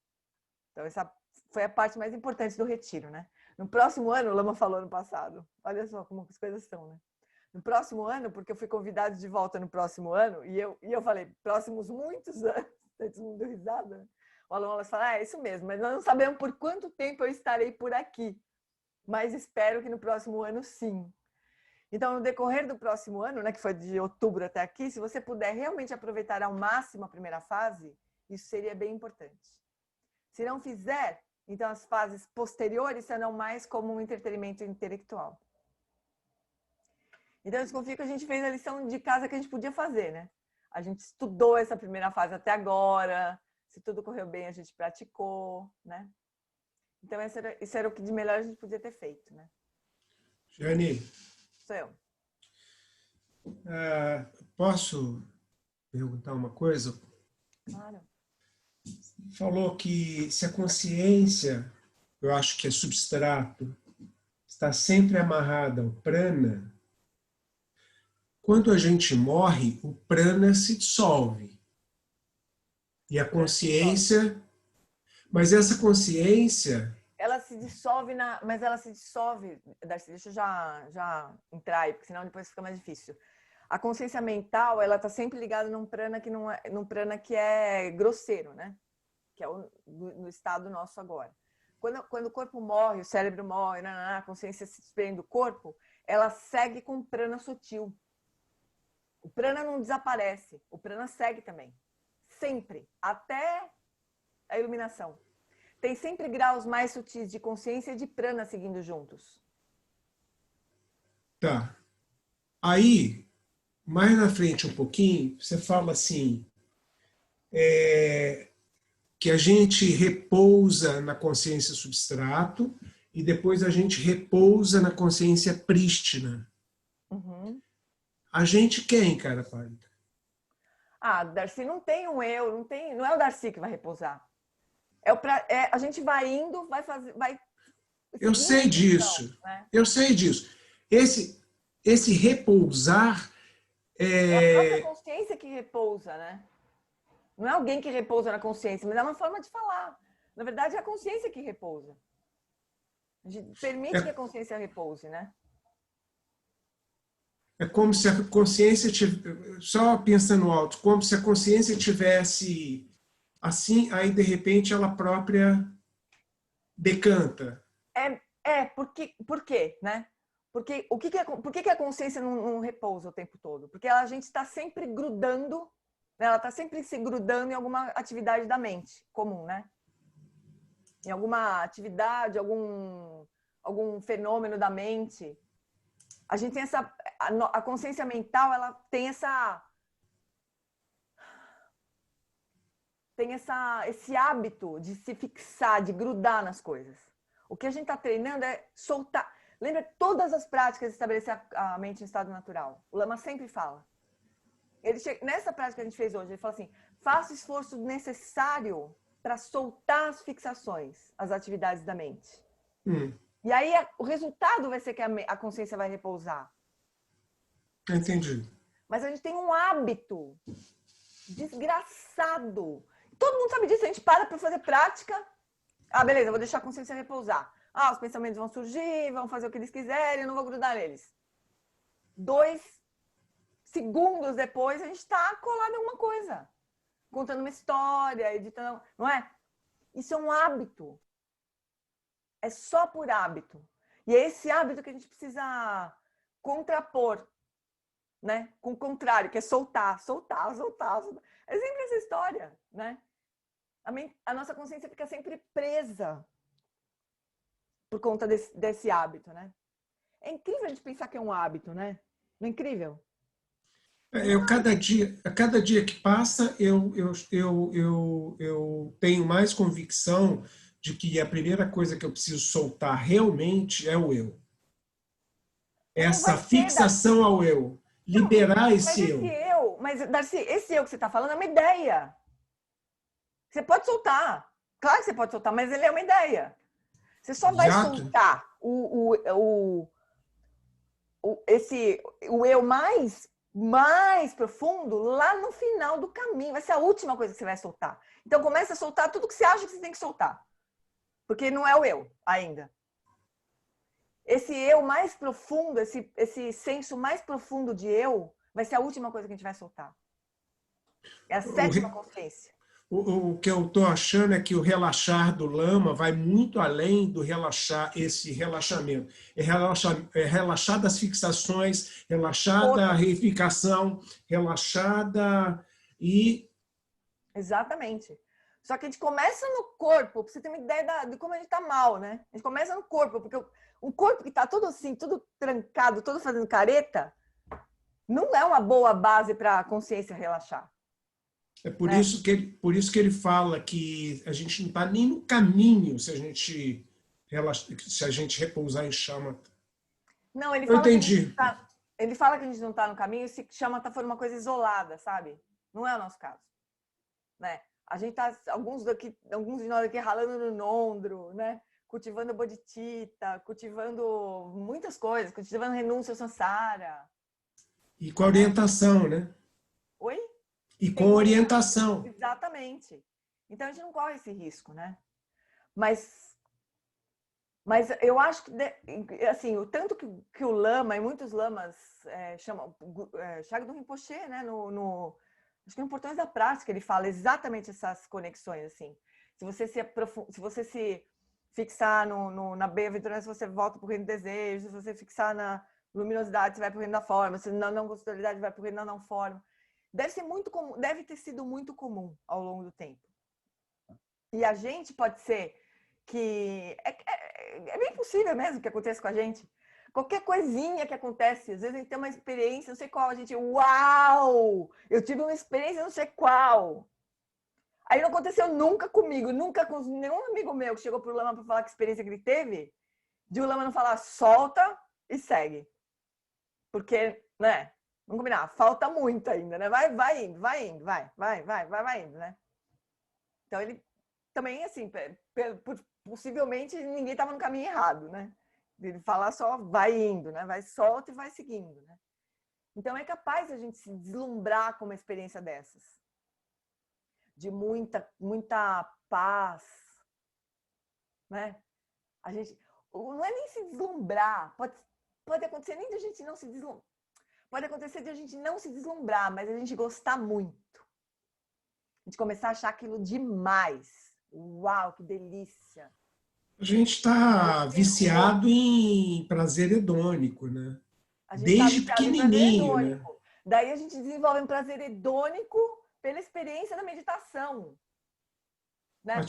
Então, essa foi a parte mais importante do retiro, né? No próximo ano, o Lama falou no passado. Olha só como as coisas são, né? No próximo ano, porque eu fui convidada de volta no próximo ano, e eu falei, próximos muitos anos, todo mundo deu risada, né? O aluno fala, é isso mesmo, mas nós não sabemos por quanto tempo eu estarei por aqui. Mas espero que no próximo ano, sim. Então, no decorrer do próximo ano, né, que foi de outubro até aqui, se você puder realmente aproveitar ao máximo a primeira fase, isso seria bem importante. Se não fizer, então as fases posteriores serão mais como um entretenimento intelectual. Então, eu desconfio que a gente fez a lição de casa que a gente podia fazer, né? A gente estudou essa primeira fase até agora, se tudo correu bem, a gente praticou, né? Então, isso era o que de melhor a gente podia ter feito, né? Jane, sou eu. Posso perguntar uma coisa? Claro. Falou que se a consciência, eu acho que é substrato, está sempre amarrada ao prana, quando a gente morre, o prana se dissolve. E a consciência... Mas essa consciência... Ela se dissolve, mas ela se dissolve... Darcy, deixa eu já entrar aí, porque senão depois fica mais difícil. A consciência mental, ela está sempre ligada num prana que é grosseiro, né? Que é no estado nosso agora. Quando o corpo morre, o cérebro morre, a consciência se desprende do corpo, ela segue com o prana sutil. O prana não desaparece, o prana segue também. Sempre, até a iluminação. Tem sempre graus mais sutis de consciência e de prana seguindo juntos. Tá. Aí, mais na frente um pouquinho, você fala assim, que a gente repousa na consciência substrato e depois a gente repousa na consciência prístina. Uhum. A gente quem, cara pálida? Darcy, não tem um eu, não é o Darcy que vai repousar. A gente vai indo, vai fazer, vai. Eu sei disso. Né? Eu sei disso. Esse repousar é a própria consciência que repousa, né? Não é alguém que repousa na consciência, mas é uma forma de falar. Na verdade, é a consciência que repousa. A gente permite que a consciência repouse, né? É como se a consciência, só pensando alto, como se a consciência tivesse assim, aí de repente ela própria decanta. Por quê, né? Por que a consciência não repousa o tempo todo? Porque a gente está sempre grudando, né? Ela está sempre se grudando em alguma atividade da mente comum, né? Em alguma atividade, algum fenômeno da mente. A gente tem a consciência mental, ela tem esse hábito de se fixar, de grudar nas coisas. O que a gente está treinando é soltar. Lembra todas as práticas de estabelecer a mente em estado natural? O Lama sempre fala. Nessa prática que a gente fez hoje, ele fala assim, faça o esforço necessário para soltar as fixações, as atividades da mente. E aí o resultado vai ser que a consciência vai repousar. Entendi. Mas a gente tem um hábito desgraçado. Todo mundo sabe disso. A gente para fazer prática. Beleza, vou deixar a consciência repousar. Os pensamentos vão surgir, vão fazer o que eles quiserem, eu não vou grudar neles. 2 segundos depois, a gente está colado em alguma coisa. Contando uma história, editando... Não é? Isso é um hábito. É só por hábito. E é esse hábito que a gente precisa contrapor, né? Com o contrário, que é soltar. É sempre essa história, né? A nossa consciência fica sempre presa por conta desse hábito, né? É incrível a gente pensar que é um hábito, né? Não é incrível? Cada dia que passa, eu tenho mais convicção de que a primeira coisa que eu preciso soltar realmente é o eu. Essa fixação ao eu. Liberar esse eu. Mas, Darcy, esse eu que você está falando é uma ideia. Você pode soltar. Claro que você pode soltar, mas ele é uma ideia. Você só vai soltar o eu mais profundo lá no final do caminho. Vai ser a última coisa que você vai soltar. Então, começa a soltar tudo que você acha que você tem que soltar. Porque não é o eu ainda. Esse eu mais profundo, esse senso mais profundo de eu, vai ser a última coisa que a gente vai soltar. É a sétima consciência. O que eu estou achando é que o relaxar do Lama vai muito além do esse relaxamento. É relaxar das fixações, relaxar da reificação, relaxada e... Exatamente. Só que a gente começa no corpo, para você ter uma ideia de como a gente está mal, né? A gente começa no corpo, porque o corpo que está todo assim, tudo trancado, todo fazendo careta, não é uma boa base para a consciência relaxar. É por isso que ele fala que a gente não está nem no caminho se a gente repousar em shamatha. Não, ele fala ele fala que a gente não está no caminho se shamatha for uma coisa isolada, sabe? Não é o nosso caso, né? A gente tá, alguns de nós aqui ralando no nondro, né? Cultivando bodhicitta, cultivando muitas coisas, cultivando renúncia ao samsara. E com a orientação, né? Oi? E com orientação. Exatamente. Então a gente não corre esse risco, né? Mas eu acho que, assim, o tanto que o lama, e muitos lamas chamam, Shagdo Rinpoche, né? Acho que no Portões da Prática ele fala exatamente essas conexões, assim. Se você se fixar na bem-aventurança, você volta para o reino do desejo. Se você fixar na luminosidade, você vai para o reino da forma. Se na não gostosidade, vai para o reino da não forma. Deve ter sido muito comum ao longo do tempo. E a gente pode ser que... É bem possível mesmo que aconteça com a gente. Qualquer coisinha que acontece, às vezes a gente tem uma experiência, não sei qual, a gente, uau! Eu tive uma experiência não sei qual. Aí não aconteceu nunca comigo, nunca com nenhum amigo meu que chegou pro Lama para falar que experiência que ele teve, de o Lama não falar, solta e segue. Porque, né? Vamos combinar, falta muito ainda, né? Vai indo, vai indo, né? Então ele também, assim, possivelmente ninguém estava no caminho errado, né? Ele falar só vai indo, né? Vai, solta e vai seguindo, né? Então é capaz a gente se deslumbrar com uma experiência dessas. De muita paz, né? A gente não é nem se deslumbrar, pode acontecer nem de a gente não se deslumbrar. Pode acontecer de a gente não se deslumbrar, mas a gente gostar muito. A gente começar a achar aquilo demais. Uau, que delícia. A gente está viciado em prazer hedônico, né? A gente está Desde viciado em prazer pequenininho, né? hedônico. Daí a gente desenvolve um prazer hedônico pela experiência da meditação. Né?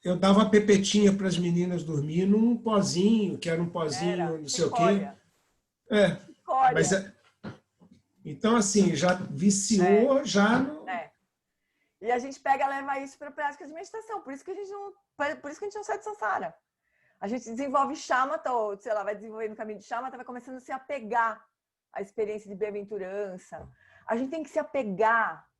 Eu dava pepetinha para as meninas dormir num pozinho, que era um pozinho, não sei o quê. Mas então assim, já viciou, já não. E a gente pega e leva isso para a prática de meditação. Por isso que a gente não sai de samsara. A gente desenvolve shamatha, ou sei lá, vai desenvolvendo o caminho de shamatha, vai começando a se apegar à experiência de bem-aventurança. A gente tem que se apegar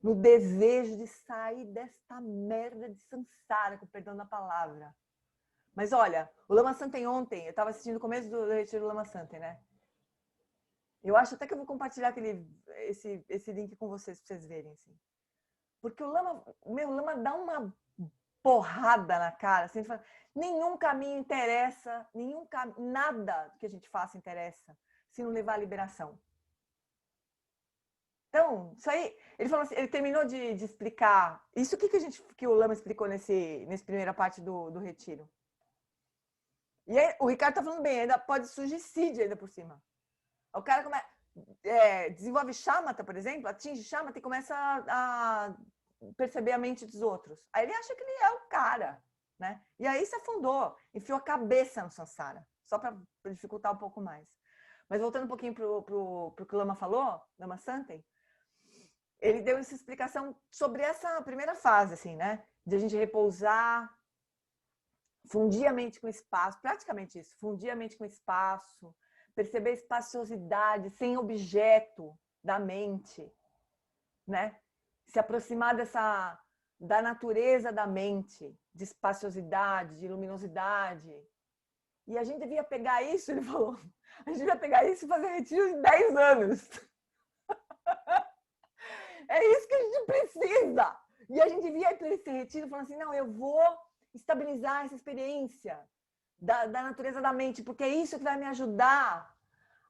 no desejo de sair desta merda de samsara, com perdão da palavra. Mas olha, o Lama Santen ontem, eu estava assistindo o começo do retiro do Lama Santen, né? Eu acho até que eu vou compartilhar esse link com vocês, para vocês verem, assim. Porque o Lama dá uma porrada na cara, assim, fala, nenhum caminho interessa, nada que a gente faça interessa, se não levar à liberação. Então, isso aí, ele falou assim, ele terminou de explicar, isso que o Lama explicou nessa primeira parte do retiro. E aí, o Ricardo tá falando bem, ainda pode suicídio ainda por cima. O cara desenvolve shamatha, por exemplo, atinge shamatha e começa a perceber a mente dos outros. Aí ele acha que ele é o cara, né? E aí se afundou, enfiou a cabeça no samsara, só para dificultar um pouco mais. Mas voltando um pouquinho pro que o Lama falou, Lama Santen, ele deu essa explicação sobre essa primeira fase, assim, né? De a gente repousar, fundir a mente com o espaço, praticamente isso, fundir a mente com o espaço, perceber a espaciosidade sem objeto da mente, né? Se aproximar da natureza da mente, de espaciosidade, de luminosidade. E a gente devia pegar isso, ele falou, a gente devia pegar isso e fazer retiro em 10 anos. É isso que a gente precisa. E a gente devia ir para esse retiro falando assim, não, eu vou estabilizar essa experiência da natureza da mente, porque é isso que vai me ajudar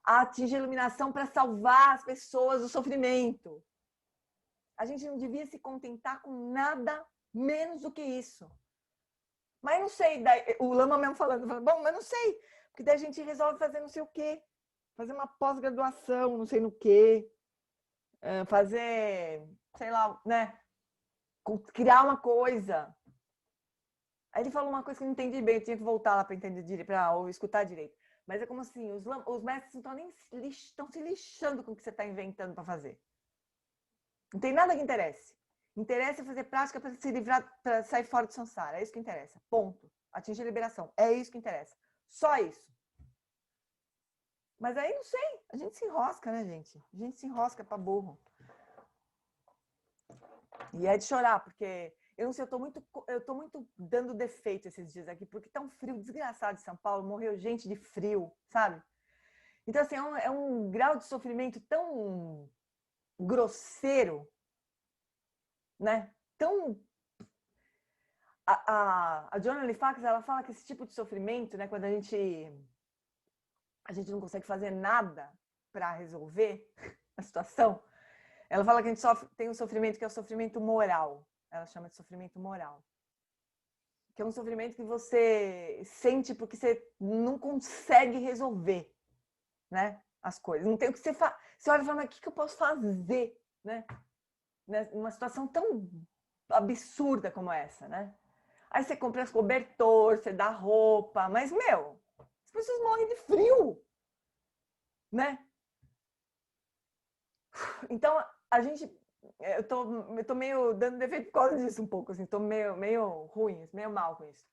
a atingir a iluminação para salvar as pessoas do sofrimento. A gente não devia se contentar com nada menos do que isso. Mas não sei, daí, o Lama mesmo falando, bom, mas não sei, porque daí a gente resolve fazer não sei o quê, fazer uma pós-graduação, não sei no quê, fazer, sei lá, né, criar uma coisa. Aí ele falou uma coisa que eu não entendi bem, eu tinha que voltar lá para entender direito, para escutar direito. Mas é como assim, os mestres estão se lixando com o que você está inventando para fazer. Não tem nada que interesse. Interessa fazer prática para se livrar, para sair fora do samsara. É isso que interessa. Ponto. Atingir a liberação. É isso que interessa. Só isso. Mas aí, não sei. A gente se enrosca, né, gente? A gente se enrosca para burro. E é de chorar, porque... Eu não sei, eu tô muito dando defeito esses dias aqui, porque tá um frio desgraçado em São Paulo. Morreu gente de frio, sabe? Então, assim, é um grau de sofrimento tão grosseiro, né? Tão... A Joanna Lifax, ela fala que esse tipo de sofrimento, né? Quando a gente não consegue fazer nada para resolver a situação, ela fala que a gente tem um sofrimento que é o sofrimento moral. Ela chama de sofrimento moral. Que é um sofrimento que você sente porque você não consegue resolver, né? As coisas. Não tem o que você faz. Você olha e fala, mas o que eu posso fazer, né? Numa situação tão absurda como essa, né? Aí você compra as cobertores, você dá roupa, mas, meu, as pessoas morrem de frio, né? Então, a gente... Eu tô meio dando defeito por causa disso um pouco, assim, tô meio ruim, meio mal com isso.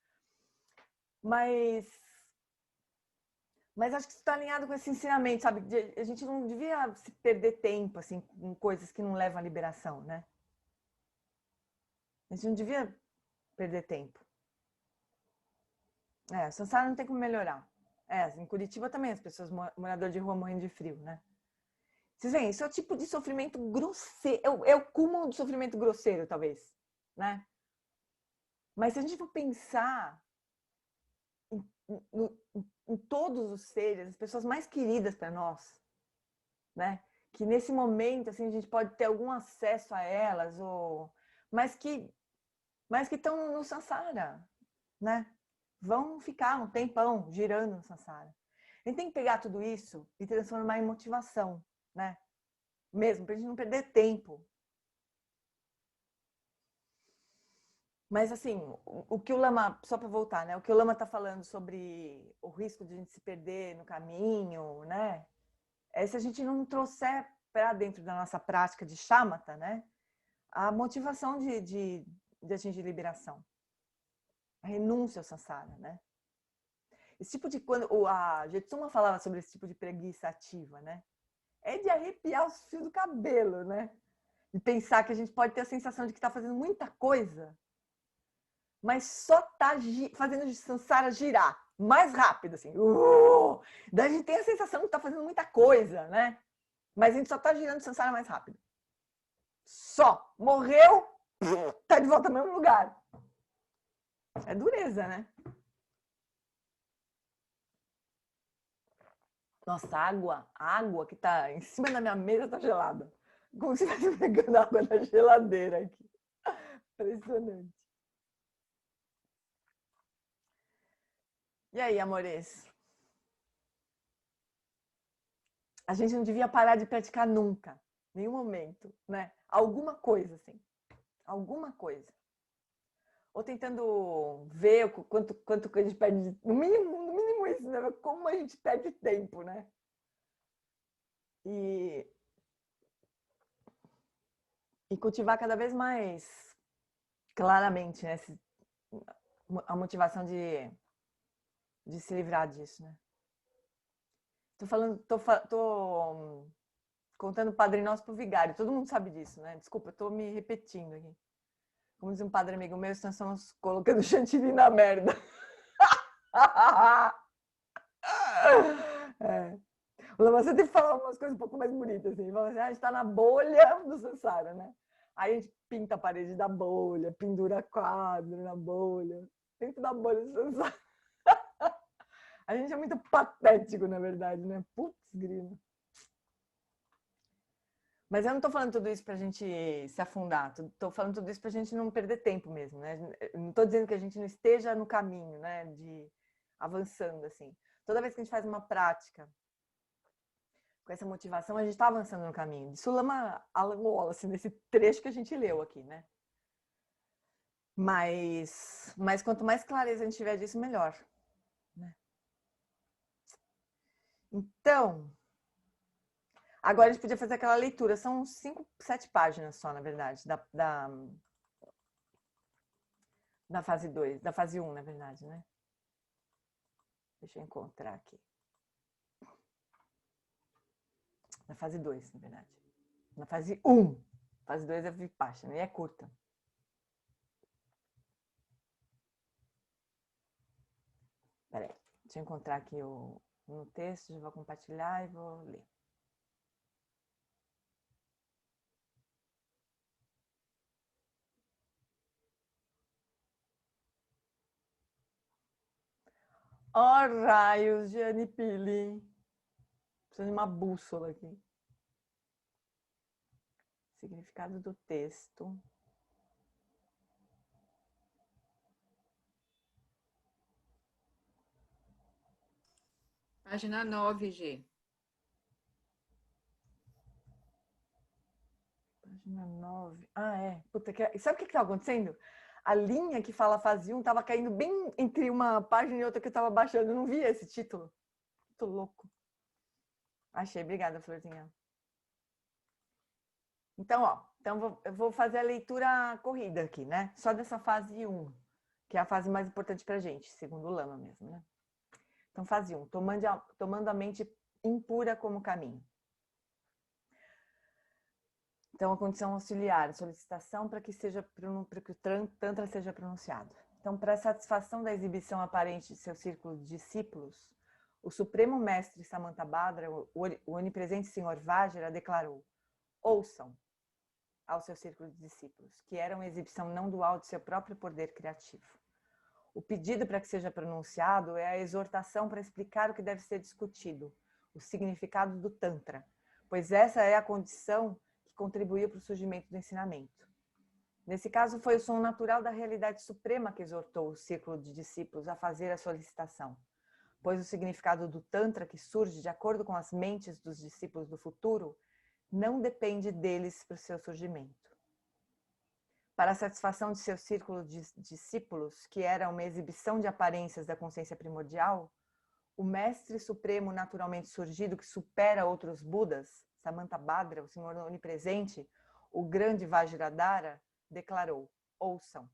Mas Mas acho que isso está alinhado com esse ensinamento, sabe? A gente não devia se perder tempo, assim, com coisas que não levam à liberação, né? A gente não devia perder tempo. O Sansara não tem como melhorar. Em Curitiba também, as pessoas, moradores de rua morrendo de frio, né? Vocês veem, isso é o tipo de sofrimento grosseiro, é o cúmulo do sofrimento grosseiro, talvez, né? Mas se a gente for pensar em todos os seres, as pessoas mais queridas para nós, né? Que nesse momento, assim, a gente pode ter algum acesso a elas, mas que estão no Sansara, né? Vão ficar um tempão girando no Sansara. A gente tem que pegar tudo isso e transformar em motivação, né? Mesmo, para a gente não perder tempo. Mas, assim, o que o Lama, só para voltar, né? O que o Lama está falando sobre o risco de a gente se perder no caminho, né? Se a gente não trouxer para dentro da nossa prática de shamatha, né? A motivação de atingir liberação. A renúncia ao Sansara, né? Esse tipo de... Quando a Jetsuma falava sobre esse tipo de preguiça ativa, né? É de arrepiar os fios do cabelo, né? E pensar que a gente pode ter a sensação de que está fazendo muita coisa, mas só está fazendo o Sansara girar mais rápido, assim. Daí a gente tem a sensação de que está fazendo muita coisa, né? Mas a gente só está girando o Sansara mais rápido. Só. Morreu, tá de volta no mesmo lugar. É dureza, né? Nossa, a água que tá em cima da minha mesa tá gelada. Como se estivesse pegando água da geladeira aqui. Impressionante. E aí, amores? A gente não devia parar de praticar nunca. Nenhum momento, né? Alguma coisa, assim. Alguma coisa. Ou tentando ver o quanto que a gente perde. No mínimo isso, né? Como a gente perde tempo, né? E cultivar cada vez mais claramente, né? A motivação de se livrar disso, né? Tô contando o Padre Nosso pro vigário. Todo mundo sabe disso, né? Desculpa, eu tô me repetindo aqui. Como diz um padre amigo meu, nós estamos colocando chantilly na merda. Você tem que falar umas coisas um pouco mais bonitas, assim. A gente tá na bolha do Sansara, né? Aí a gente pinta a parede da bolha, pendura quadro na bolha, dentro da bolha do Sansara. A gente é muito patético, na verdade, né? Putz, grilo. Mas eu não tô falando tudo isso pra gente se afundar. Tô falando tudo isso pra gente não perder tempo mesmo, né? Não tô dizendo que a gente não esteja no caminho, né? De avançando, assim. Toda vez que a gente faz uma prática com essa motivação, a gente está avançando no caminho. Isso Lama Alan Wallace, nesse trecho que a gente leu aqui, né? Mas quanto mais clareza a gente tiver disso, melhor. Né? Então, agora a gente podia fazer aquela leitura. São 5, 7 páginas só, na verdade, da fase 2, da fase 1, na verdade, né? Deixa eu encontrar aqui. Na fase 2, na verdade. Na fase 1. Fase 2 é Vipassana e é curta. Peraí, deixa eu encontrar aqui no texto, já vou compartilhar e vou ler. Oh, raios de Anipili. Preciso de uma bússola aqui. Significado do texto. Página 9, G. Página 9. Ah, é. Puta, sabe o que estava acontecendo? A linha que fala fase 1 estava caindo bem entre uma página e outra que eu estava baixando. Eu não via esse título. Tô louco. Achei. Obrigada, Florzinha. Então, eu vou fazer a leitura corrida aqui, né? Só dessa fase 1, que é a fase mais importante pra gente, segundo o Lama mesmo, né? Então, fase 1, tomando a mente impura como caminho. Então, a condição auxiliar, solicitação para que o Tantra seja pronunciado. Então, para a satisfação da exibição aparente de seu círculo de discípulos, o Supremo Mestre Samantabhadra, o onipresente Senhor Vajra, declarou: ouçam ao seu círculo de discípulos, que era uma exibição não dual de seu próprio poder criativo. O pedido para que seja pronunciado é a exortação para explicar o que deve ser discutido, o significado do Tantra, pois essa é a condição que contribuiu para o surgimento do ensinamento. Nesse caso, foi o som natural da realidade suprema que exortou o círculo de discípulos a fazer a solicitação, pois o significado do Tantra, que surge de acordo com as mentes dos discípulos do futuro, não depende deles para o seu surgimento. Para a satisfação de seu círculo de discípulos, que era uma exibição de aparências da consciência primordial, o Mestre Supremo naturalmente surgido, que supera outros Budas, Samantabhadra, o Senhor Onipresente, o grande Vajradhara, declarou: ouçam.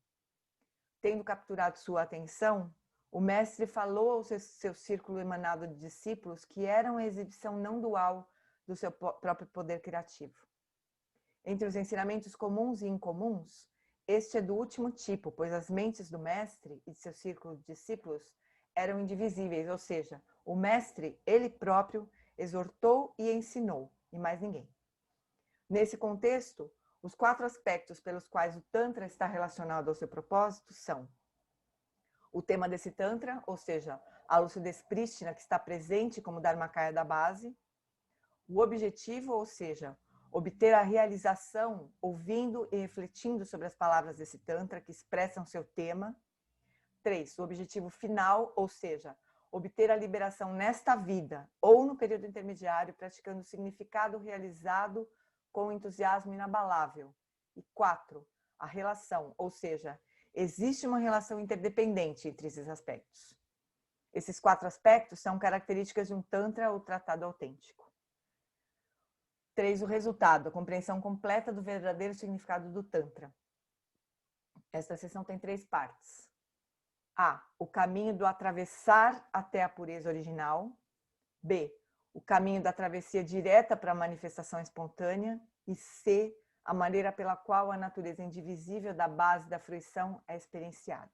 Tendo capturado sua atenção, o Mestre falou ao seu círculo emanado de discípulos, que era uma exibição não dual do seu próprio poder criativo. Entre os ensinamentos comuns e incomuns, este é do último tipo, pois as mentes do Mestre e de seu círculo de discípulos eram indivisíveis, ou seja, o Mestre, ele próprio, exortou e ensinou, e mais ninguém. Nesse contexto, os 4 aspectos pelos quais o Tantra está relacionado ao seu propósito são: o tema desse Tantra, ou seja, a lucidez prístina que está presente como Dharmakaya da base; o objetivo, ou seja, obter a realização ouvindo e refletindo sobre as palavras desse Tantra que expressam seu tema; 3, o objetivo final, ou seja, obter a liberação nesta vida ou no período intermediário, praticando o significado realizado com entusiasmo inabalável; e 4, a relação, ou seja, existe uma relação interdependente entre esses aspectos. Esses 4 aspectos são características de um Tantra ou tratado autêntico. 3, o resultado, a compreensão completa do verdadeiro significado do Tantra. Esta sessão tem 3 partes. A, o caminho do atravessar até a pureza original. B, o caminho da travessia direta para a manifestação espontânea. E C, a maneira pela qual a natureza indivisível da base da fruição é experienciada.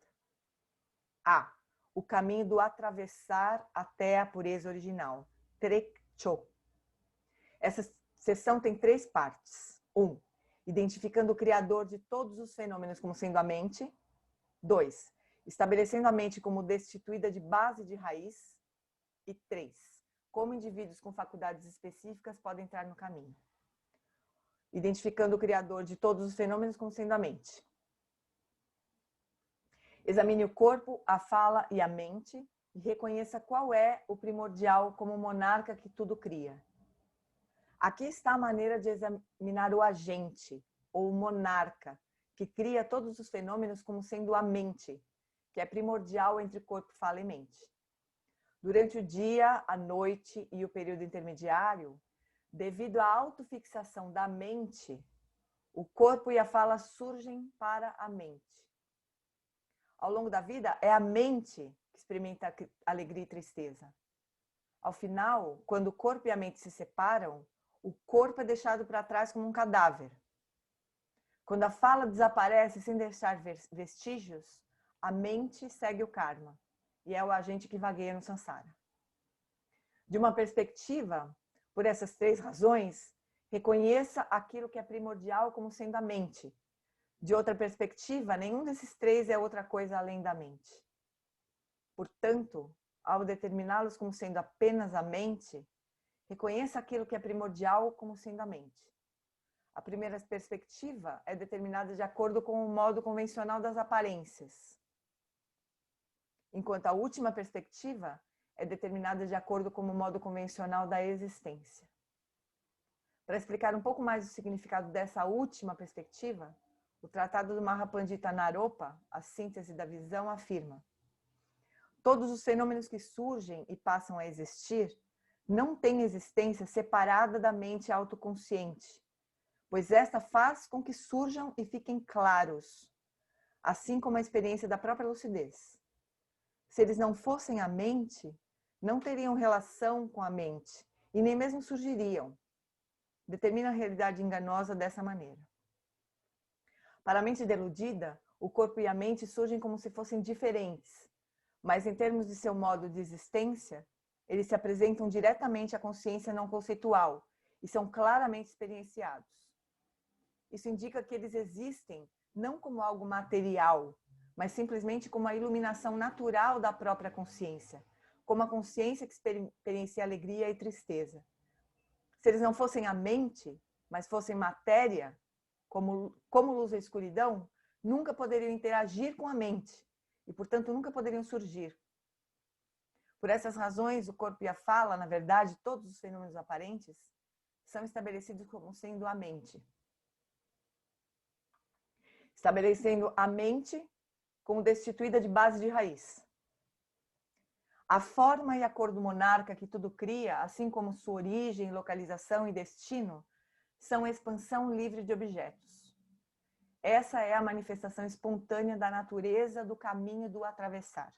A, o caminho do atravessar até a pureza original. Trekcho. Essa sessão tem 3 partes. 1, identificando o Criador de todos os fenômenos como sendo a mente. 2, estabelecendo a mente como destituída de base e de raiz. E 3, como indivíduos com faculdades específicas podem entrar no caminho. Identificando o Criador de todos os fenômenos como sendo a mente. Examine o corpo, a fala e a mente e reconheça qual é o primordial como monarca que tudo cria. Aqui está a maneira de examinar o agente, ou o monarca, que cria todos os fenômenos como sendo a mente, que é primordial entre corpo, fala e mente. Durante o dia, a noite e o período intermediário, devido à autofixação da mente, o corpo e a fala surgem para a mente. Ao longo da vida, é a mente que experimenta alegria e tristeza. Ao final, quando o corpo e a mente se separam, o corpo é deixado para trás como um cadáver. Quando a fala desaparece sem deixar vestígios, a mente segue o karma e é o agente que vagueia no samsara. De uma perspectiva, por essas 3 razões, reconheça aquilo que é primordial como sendo a mente. De outra perspectiva, nenhum desses 3 é outra coisa além da mente. Portanto, ao determiná-los como sendo apenas a mente, reconheça aquilo que é primordial como sendo a mente. A primeira perspectiva é determinada de acordo com o modo convencional das aparências, enquanto a última perspectiva é determinada de acordo com o modo convencional da existência. Para explicar um pouco mais o significado dessa última perspectiva, o Tratado do Mahapandita Naropa, a síntese da visão, afirma: todos os fenômenos que surgem e passam a existir não têm existência separada da mente autoconsciente, pois esta faz com que surjam e fiquem claros, assim como a experiência da própria lucidez. Se eles não fossem a mente, não teriam relação com a mente e nem mesmo surgiriam. Determina a realidade enganosa dessa maneira. Para a mente deludida, o corpo e a mente surgem como se fossem diferentes, mas em termos de seu modo de existência, eles se apresentam diretamente à consciência não conceitual e são claramente experienciados. Isso indica que eles existem não como algo material, mas simplesmente como a iluminação natural da própria consciência, como a consciência que experiencia alegria e tristeza. Se eles não fossem a mente, mas fossem matéria, como luz e escuridão, nunca poderiam interagir com a mente e, portanto, nunca poderiam surgir. Por essas razões, o corpo e a fala, na verdade, todos os fenômenos aparentes, são estabelecidos como sendo a mente. Estabelecendo a mente como destituída de base de raiz. A forma e a cor do monarca que tudo cria, assim como sua origem, localização e destino, são a expansão livre de objetos. Essa é a manifestação espontânea da natureza do caminho do atravessar.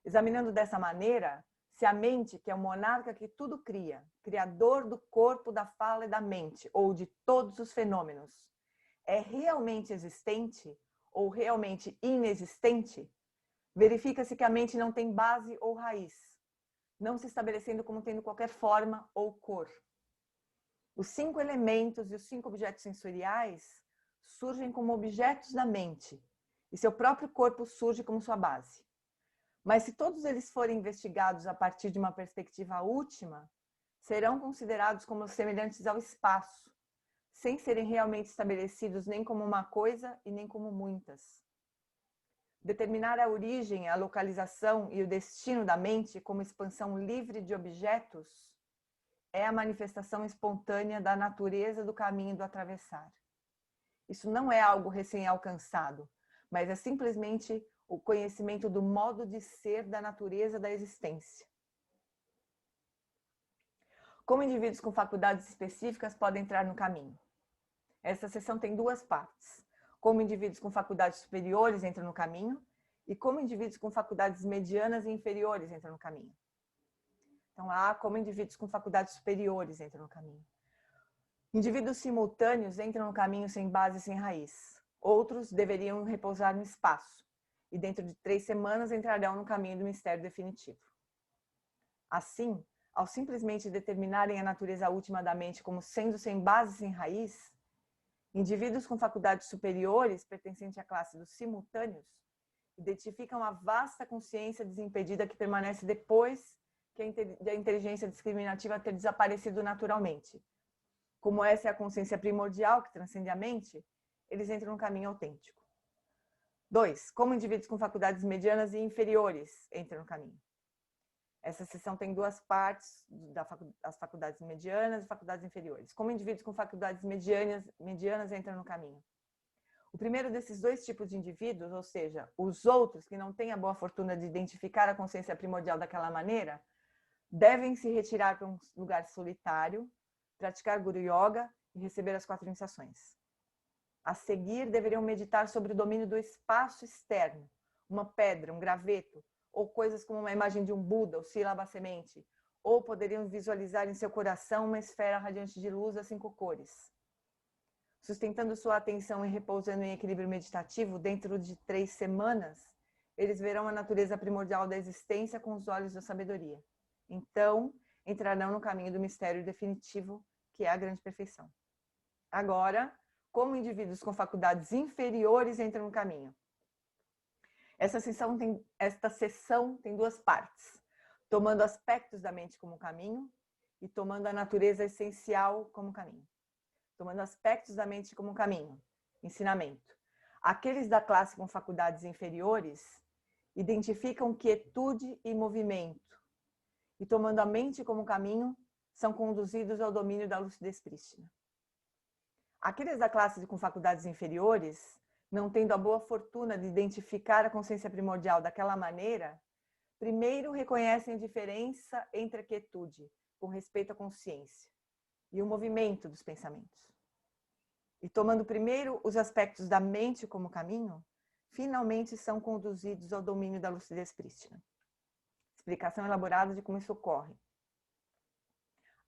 Examinando dessa maneira, se a mente, que é o monarca que tudo cria, criador do corpo, da fala e da mente, ou de todos os fenômenos, é realmente existente ou realmente inexistente, verifica-se que a mente não tem base ou raiz, não se estabelecendo como tendo qualquer forma ou cor. Os 5 elementos e os 5 objetos sensoriais surgem como objetos da mente, e seu próprio corpo surge como sua base. Mas se todos eles forem investigados a partir de uma perspectiva última, serão considerados como semelhantes ao espaço, sem serem realmente estabelecidos nem como uma coisa e nem como muitas. Determinar a origem, a localização e o destino da mente como expansão livre de objetos é a manifestação espontânea da natureza do caminho do atravessar. Isso não é algo recém-alcançado, mas é simplesmente o conhecimento do modo de ser da natureza da existência. Como indivíduos com faculdades específicas podem entrar no caminho? Essa seção tem 2 partes. Como indivíduos com faculdades superiores entram no caminho e como indivíduos com faculdades medianas e inferiores entram no caminho. Então, lá, como indivíduos com faculdades superiores entram no caminho. Indivíduos simultâneos entram no caminho sem base e sem raiz. Outros deveriam repousar no espaço e dentro de 3 semanas entrarão no caminho do mistério definitivo. Assim, ao simplesmente determinarem a natureza última da mente como sendo sem base e sem raiz, indivíduos com faculdades superiores, pertencentes à classe dos simultâneos, identificam a vasta consciência desimpedida que permanece depois que a inteligência discriminativa ter desaparecido naturalmente. Como essa é a consciência primordial que transcende a mente, eles entram no caminho autêntico. 2. Como indivíduos com faculdades medianas e inferiores entram no caminho. Essa seção tem 2 partes, as faculdades medianas e faculdades inferiores. Como indivíduos com faculdades medianas entram no caminho. O primeiro desses 2 tipos de indivíduos, ou seja, os outros que não têm a boa fortuna de identificar a consciência primordial daquela maneira, devem se retirar para um lugar solitário, praticar Guru Yoga e receber as 4 iniciações. A seguir, deveriam meditar sobre o domínio do espaço externo, uma pedra, um graveto, ou coisas como uma imagem de um Buda, ou sílaba semente, ou poderiam visualizar em seu coração uma esfera radiante de luz das 5 cores. Sustentando sua atenção e repousando em equilíbrio meditativo, dentro de 3 semanas, eles verão a natureza primordial da existência com os olhos da sabedoria. Então, entrarão no caminho do mistério definitivo, que é a grande perfeição. Agora, como indivíduos com faculdades inferiores entram no caminho. Esta sessão tem 2 partes, tomando aspectos da mente como caminho e tomando a natureza essencial como caminho. Tomando aspectos da mente como caminho, ensinamento. Aqueles da classe com faculdades inferiores identificam quietude e movimento, e tomando a mente como caminho, são conduzidos ao domínio da lucidez prístina. Aqueles da classe com faculdades inferiores, não tendo a boa fortuna de identificar a consciência primordial daquela maneira, primeiro reconhecem a diferença entre a quietude, com respeito à consciência, e o movimento dos pensamentos. E tomando primeiro os aspectos da mente como caminho, finalmente são conduzidos ao domínio da lucidez prístina. Explicação elaborada de como isso ocorre.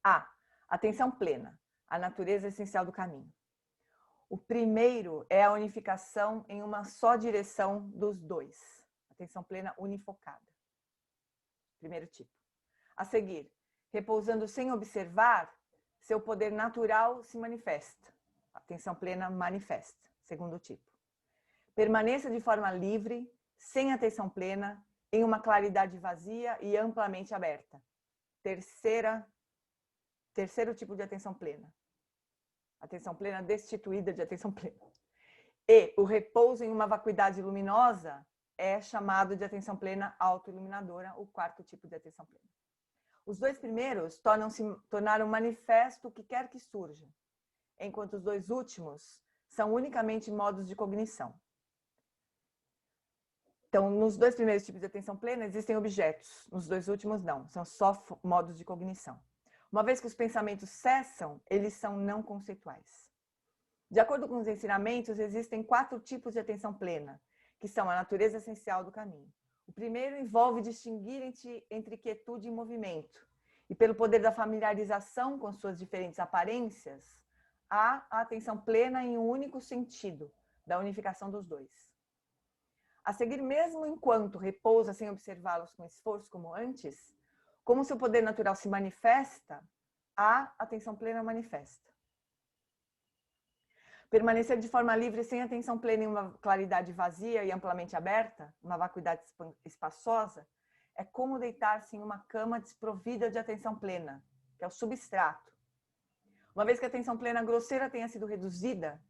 A. Atenção plena, a natureza essencial do caminho. O primeiro é a unificação em uma só direção dos dois. Atenção plena unifocada. Primeiro tipo. A seguir, repousando sem observar, seu poder natural se manifesta. Atenção plena manifesta. Segundo tipo. Permaneça de forma livre, sem atenção plena, em uma claridade vazia e amplamente aberta. Terceiro tipo de atenção plena. Atenção plena destituída de atenção plena. E o repouso em uma vacuidade luminosa é chamado de atenção plena autoiluminadora, o quarto tipo de atenção plena. Os dois primeiros tornaram manifesto o que quer que surja, enquanto os dois últimos são unicamente modos de cognição. Então, nos dois primeiros tipos de atenção plena existem objetos, nos dois últimos não, são só modos de cognição. Uma vez que os pensamentos cessam, eles são não conceituais. De acordo com os ensinamentos, existem 4 tipos de atenção plena, que são a natureza essencial do caminho. O primeiro envolve distinguir entre quietude e movimento. E pelo poder da familiarização com suas diferentes aparências, há a atenção plena em um único sentido, da unificação dos dois. A seguir, mesmo enquanto repousa sem observá-los com esforço como antes, como seu poder natural se manifesta, a atenção plena manifesta. Permanecer de forma livre sem atenção plena em uma claridade vazia e amplamente aberta, uma vacuidade espaçosa, é como deitar-se em uma cama desprovida de atenção plena, que é o substrato. Uma vez que a atenção plena grosseira tenha sido reduzida,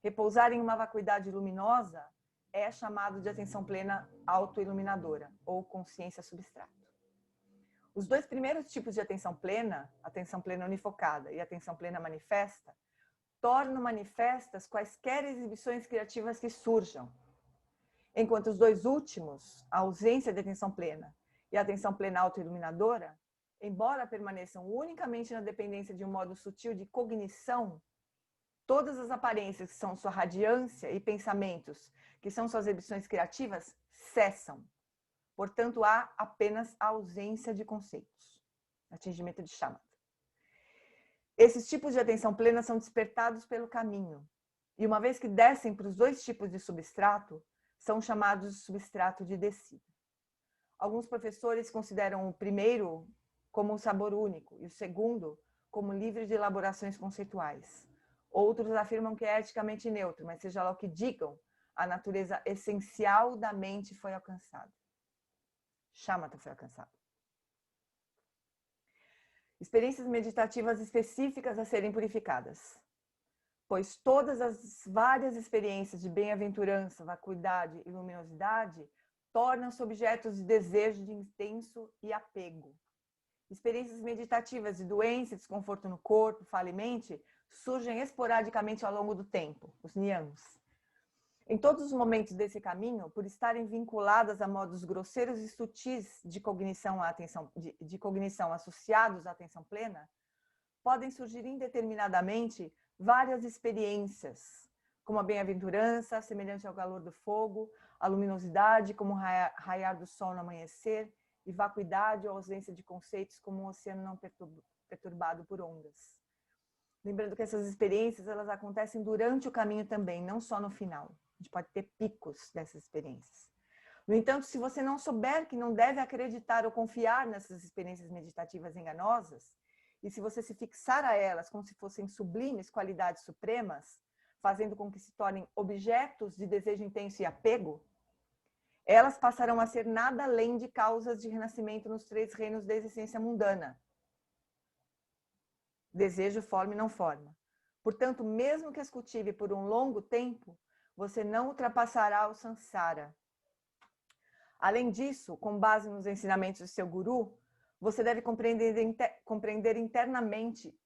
repousar em uma vacuidade luminosa é chamado de atenção plena autoiluminadora, ou consciência substrato. Os dois primeiros tipos de atenção plena unifocada e atenção plena manifesta, tornam manifestas quaisquer exibições criativas que surjam. Enquanto os dois últimos, a ausência de atenção plena e a atenção plena autoiluminadora, embora permaneçam unicamente na dependência de um modo sutil de cognição, todas as aparências que são sua radiância e pensamentos que são suas exibições criativas cessam. Portanto, há apenas a ausência de conceitos. Atingimento de shamatha. Esses tipos de atenção plena são despertados pelo caminho. E uma vez que descem para os dois tipos de substrato, são chamados de substrato de descida. Alguns professores consideram o primeiro como um sabor único e o segundo como livre de elaborações conceituais. Outros afirmam que é eticamente neutro, mas seja lá o que digam, a natureza essencial da mente foi alcançada. Shamatha foi alcançado. Experiências meditativas específicas a serem purificadas. Pois todas as várias experiências de bem-aventurança, vacuidade e luminosidade tornam-se objetos de desejo de intenso e apego. Experiências meditativas de doença e desconforto no corpo, fala e mente, surgem esporadicamente ao longo do tempo, os niyams. Em todos os momentos desse caminho, por estarem vinculadas a modos grosseiros e sutis de cognição associados à atenção plena, podem surgir indeterminadamente várias experiências, como a bem-aventurança, semelhante ao calor do fogo, a luminosidade, como o raiar do sol no amanhecer, e vacuidade ou ausência de conceitos, como um oceano não perturbado por ondas. Lembrando que essas experiências elas acontecem durante o caminho também, não só no final. A gente pode ter picos dessas experiências. No entanto, se você não souber que não deve acreditar ou confiar nessas experiências meditativas enganosas, e se você se fixar a elas como se fossem sublimes qualidades supremas, fazendo com que se tornem objetos de desejo intenso e apego, elas passarão a ser nada além de causas de renascimento nos 3 reinos da existência mundana. Desejo, forma e não forma. Portanto, mesmo que as cultive por um longo tempo, você não ultrapassará o samsara. Além disso, com base nos ensinamentos de seu guru, você deve compreender inteiramente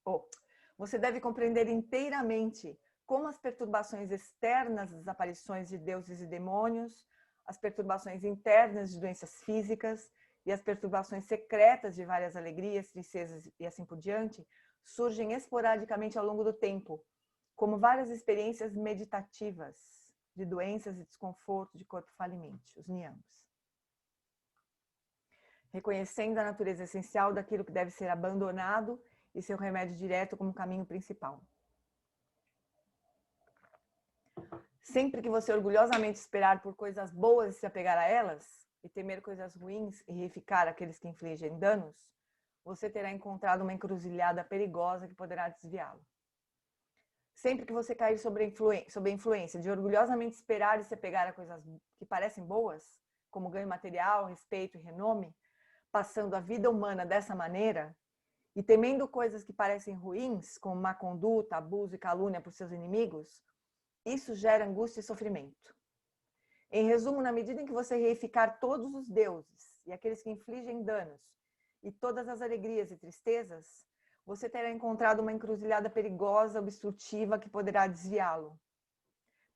como as perturbações externas das aparições de deuses e demônios, as perturbações internas de doenças físicas e as perturbações secretas de várias alegrias, tristezas e assim por diante, surgem esporadicamente ao longo do tempo, como várias experiências meditativas de doenças e desconforto de corpo falimente, os niyams. reconhecendo a natureza essencial daquilo que deve ser abandonado e seu remédio direto como caminho principal. Sempre que você orgulhosamente esperar por coisas boas e se apegar a elas, e temer coisas ruins e reificar aqueles que infligem danos, você terá encontrado uma encruzilhada perigosa que poderá desviá-lo. Sempre que você cair sob a influência de orgulhosamente esperar e se apegar a coisas que parecem boas, como ganho material, respeito e renome, passando a vida humana dessa maneira, e temendo coisas que parecem ruins, como má conduta, abuso e calúnia por seus inimigos, isso gera angústia e sofrimento. Em resumo, na medida em que você reificar todos os deuses e aqueles que infligem danos e todas as alegrias e tristezas, você terá encontrado uma encruzilhada perigosa, obstrutiva, que poderá desviá-lo.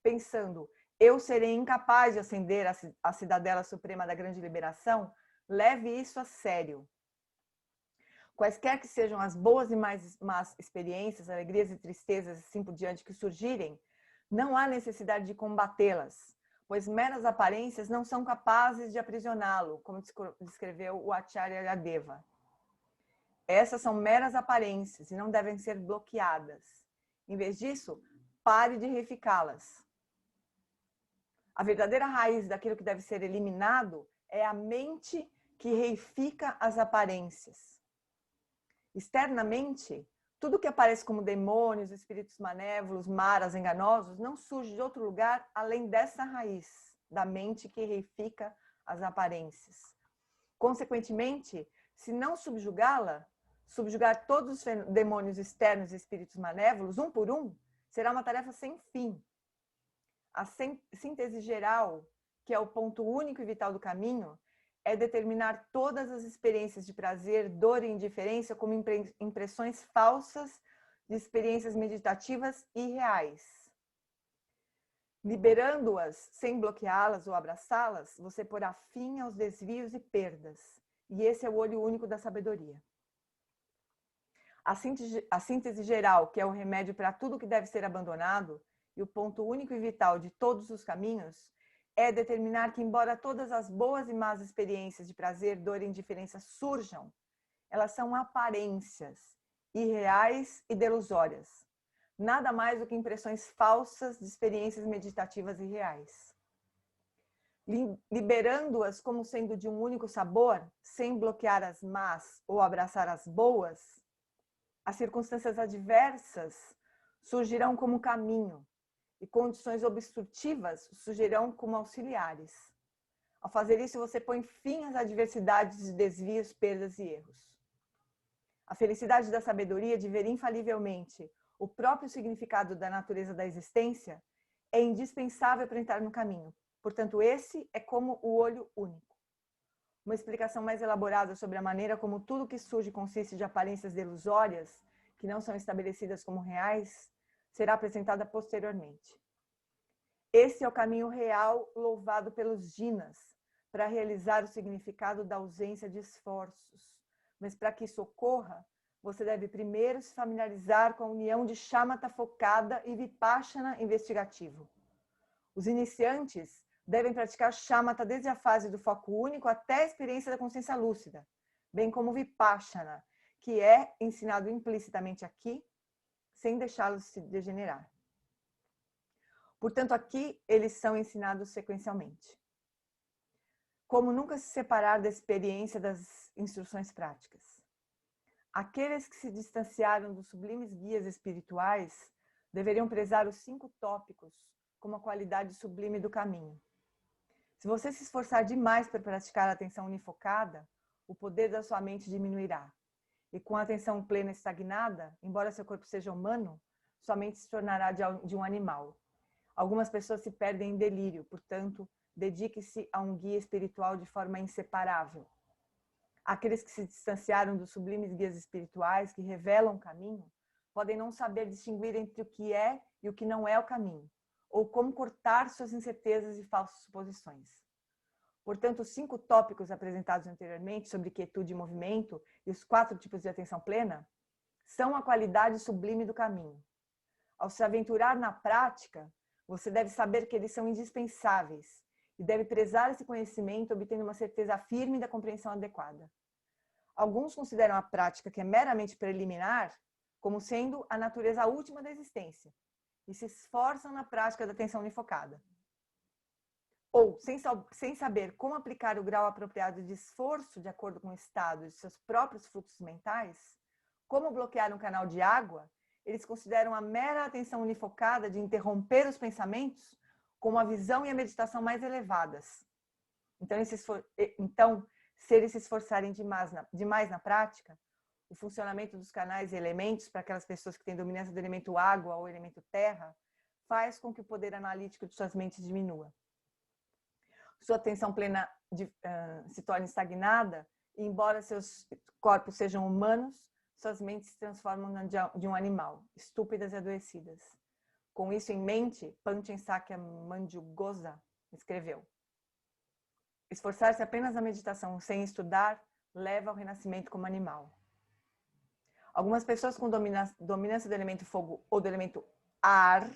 Pensando, eu serei incapaz de ascender à cidadela suprema da grande liberação, leve isso a sério. Quaisquer que sejam as boas e mais más experiências, alegrias e tristezas, assim por diante, que surgirem, não há necessidade de combatê-las, pois meras aparências não são capazes de aprisioná-lo, como descreveu o Acharya Yadeva. Essas são meras aparências e não devem ser bloqueadas. Em vez disso, pare de reificá-las. A verdadeira raiz daquilo que deve ser eliminado é a mente que reifica as aparências. Externamente, tudo que aparece como demônios, espíritos malévolos, maras, enganosos, não surge de outro lugar além dessa raiz, da mente que reifica as aparências. Consequentemente, se não subjugá-la, subjugar todos os demônios externos e espíritos malévolos, um por um, será uma tarefa sem fim. A síntese geral, que é o ponto único e vital do caminho, é determinar todas as experiências de prazer, dor e indiferença como impressões falsas de experiências meditativas e reais. Liberando-as sem bloqueá-las ou abraçá-las, você porá fim aos desvios e perdas. E esse é o olho único da sabedoria. A síntese geral, que é o remédio para tudo que deve ser abandonado, e o ponto único e vital de todos os caminhos, é determinar que, embora todas as boas e más experiências de prazer, dor e indiferença surjam, elas são aparências, irreais e delusórias. Nada mais do que impressões falsas de experiências meditativas e reais. Liberando-as como sendo de um único sabor, sem bloquear as más ou abraçar as boas, as circunstâncias adversas surgirão como caminho, e condições obstrutivas surgirão como auxiliares. Ao fazer isso, você põe fim às adversidades de desvios, perdas e erros. A felicidade da sabedoria de ver infalivelmente o próprio significado da natureza da existência é indispensável para entrar no caminho. Portanto, esse é como o olho único. Uma explicação mais elaborada sobre a maneira como tudo que surge consiste de aparências delusórias, que não são estabelecidas como reais, será apresentada posteriormente. Esse é o caminho real louvado pelos jinas, para realizar o significado da ausência de esforços. Mas para que isso ocorra, você deve primeiro se familiarizar com a união de shamatha focada e vipassana investigativo. Os iniciantes devem praticar shamatha desde a fase do foco único até a experiência da consciência lúcida, bem como vipassana, que é ensinado implicitamente aqui, sem deixá-los se degenerar. Portanto, aqui eles são ensinados sequencialmente. Como nunca se separar da experiência das instruções práticas. Aqueles que se distanciaram dos sublimes guias espirituais deveriam prezar os 5 tópicos como a qualidade sublime do caminho. Se você se esforçar demais para praticar a atenção unifocada, o poder da sua mente diminuirá. E com a atenção plena estagnada, embora seu corpo seja humano, sua mente se tornará de um animal. Algumas pessoas se perdem em delírio, portanto, dedique-se a um guia espiritual de forma inseparável. Aqueles que se distanciaram dos sublimes guias espirituais que revelam o caminho, podem não saber distinguir entre o que é e o que não é o caminho, ou como cortar suas incertezas e falsas suposições. Portanto, os 5 tópicos apresentados anteriormente sobre quietude e movimento e os 4 tipos de atenção plena são a qualidade sublime do caminho. Ao se aventurar na prática, você deve saber que eles são indispensáveis e deve prezar esse conhecimento, obtendo uma certeza firme da compreensão adequada. Alguns consideram a prática, que é meramente preliminar, como sendo a natureza última da existência, e se esforçam na prática da atenção unifocada. Ou, sem saber como aplicar o grau apropriado de esforço de acordo com o estado de seus próprios fluxos mentais, como bloquear um canal de água, eles consideram a mera atenção unifocada de interromper os pensamentos como a visão e a meditação mais elevadas. Então, se eles se esforçarem demais na prática, o funcionamento dos canais e elementos para aquelas pessoas que têm dominância do elemento água ou elemento terra faz com que o poder analítico de suas mentes diminua. Sua atenção plena se torne estagnada e, embora seus corpos sejam humanos, suas mentes se transformam de um animal, estúpidas e adoecidas. Com isso em mente, Panchen Sakya Manjugoza escreveu: esforçar-se apenas na meditação sem estudar leva ao renascimento como animal. Algumas pessoas com dominância do elemento fogo ou do elemento ar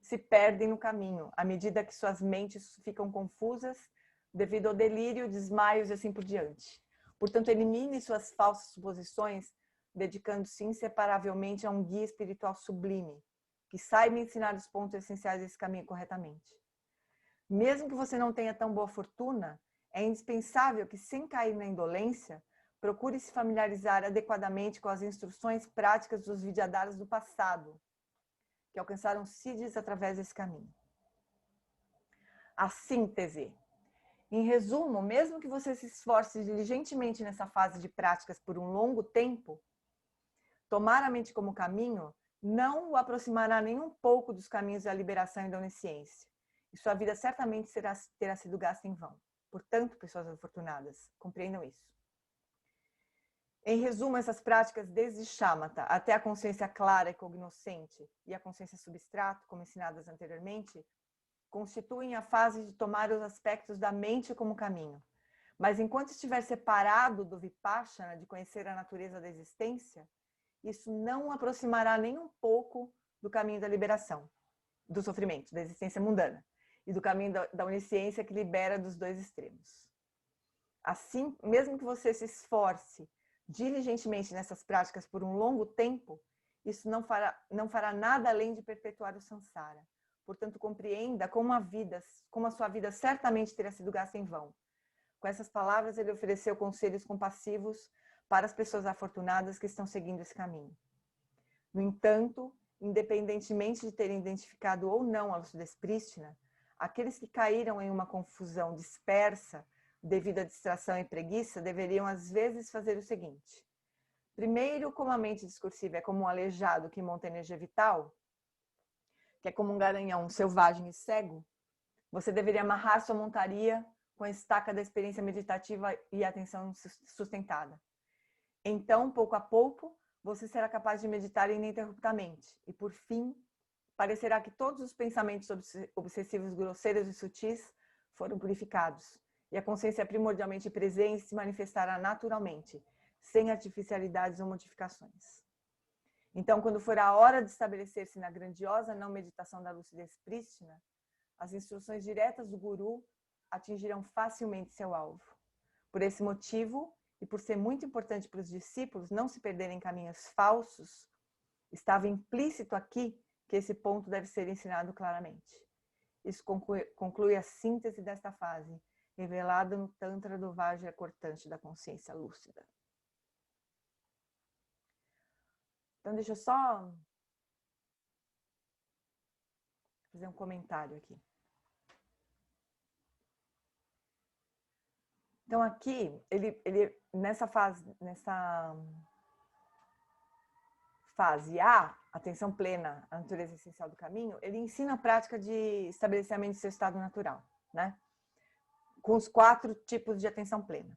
se perdem no caminho, à medida que suas mentes ficam confusas devido ao delírio, desmaios e assim por diante. Portanto, elimine suas falsas suposições, dedicando-se inseparavelmente a um guia espiritual sublime, que saiba ensinar os pontos essenciais desse caminho corretamente. Mesmo que você não tenha tão boa fortuna, é indispensável que, sem cair na indolência, procure se familiarizar adequadamente com as instruções práticas dos Vidyadharas do passado, que alcançaram Siddhis através desse caminho. A síntese. Em resumo, mesmo que você se esforce diligentemente nessa fase de práticas por um longo tempo, tomar a mente como caminho não o aproximará nem um pouco dos caminhos da liberação e da onisciência. E sua vida certamente terá sido gasta em vão. Portanto, pessoas afortunadas, compreendam isso. Em resumo, essas práticas desde Shamatha até a consciência clara e cognoscente e a consciência substrato, como ensinadas anteriormente, constituem a fase de tomar os aspectos da mente como caminho. Mas enquanto estiver separado do Vipassana, de conhecer a natureza da existência, isso não o aproximará nem um pouco do caminho da liberação, do sofrimento, da existência mundana, e do caminho da onisciência que libera dos dois extremos. Assim, mesmo que você se esforce diligentemente nessas práticas por um longo tempo, isso não fará nada além de perpetuar o samsara. Portanto, compreenda como a sua vida certamente terá sido gasta em vão. Com essas palavras, ele ofereceu conselhos compassivos para as pessoas afortunadas que estão seguindo esse caminho. No entanto, independentemente de terem identificado ou não a lucidez prístina, aqueles que caíram em uma confusão dispersa devido à distração e preguiça deveriam às vezes fazer o seguinte. Primeiro, como a mente discursiva é como um aleijado que monta energia vital, que é como um garanhão selvagem e cego, você deveria amarrar sua montaria com a estaca da experiência meditativa e atenção sustentada. Então, pouco a pouco, você será capaz de meditar ininterruptamente e, por fim, parecerá que todos os pensamentos obsessivos, grosseiros e sutis foram purificados e a consciência primordialmente presente se manifestará naturalmente, sem artificialidades ou modificações. Então, quando for a hora de estabelecer-se na grandiosa não meditação da lucidez prístina, as instruções diretas do Guru atingirão facilmente seu alvo. Por esse motivo, e por ser muito importante para os discípulos não se perderem em caminhos falsos, estava implícito aqui que esse ponto deve ser ensinado claramente. Isso conclui a síntese desta fase, revelada no Tantra do Vajra cortante da consciência lúcida. Então, deixa eu só fazer um comentário aqui. Então, aqui, ele nessa fase A, atenção plena, a natureza essencial do caminho, ele ensina a prática de estabelecimento de seu estado natural, né? Com os 4 tipos de atenção plena,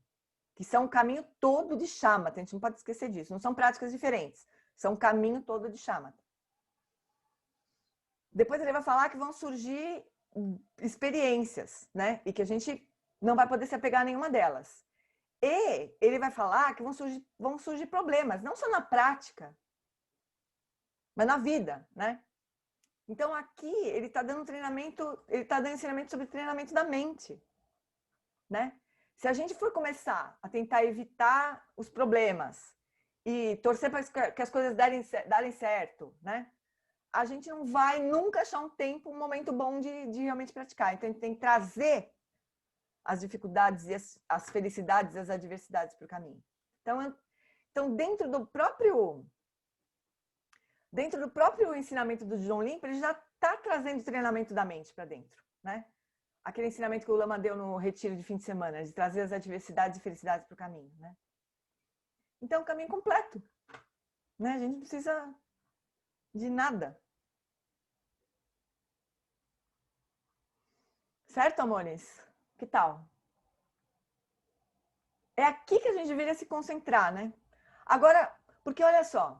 que são o caminho todo de Shamatha, a gente não pode esquecer disso, não são práticas diferentes, são o caminho todo de Shamatha. Depois ele vai falar que vão surgir experiências, né? E que a gente não vai poder se apegar a nenhuma delas. E ele vai falar que vão surgir problemas, não só na prática, mas na vida, né? Então aqui ele está dando treinamento, ele está dando ensinamento sobre treinamento da mente, né? Se a gente for começar a tentar evitar os problemas e torcer para que as coisas darem certo, né? A gente não vai nunca achar um momento bom de realmente praticar. Então a gente tem que trazer as dificuldades e as felicidades e as adversidades para o caminho. Então dentro do próprio ensinamento do John Limpa, ele já está trazendo treinamento da mente para dentro, né? Aquele ensinamento que o Lama deu no retiro de fim de semana, de trazer as adversidades e felicidades para o caminho, né? Então, o caminho completo, né? A gente não precisa de nada. Certo, amores? Que tal? É aqui que a gente deveria se concentrar, né? Agora, porque olha só,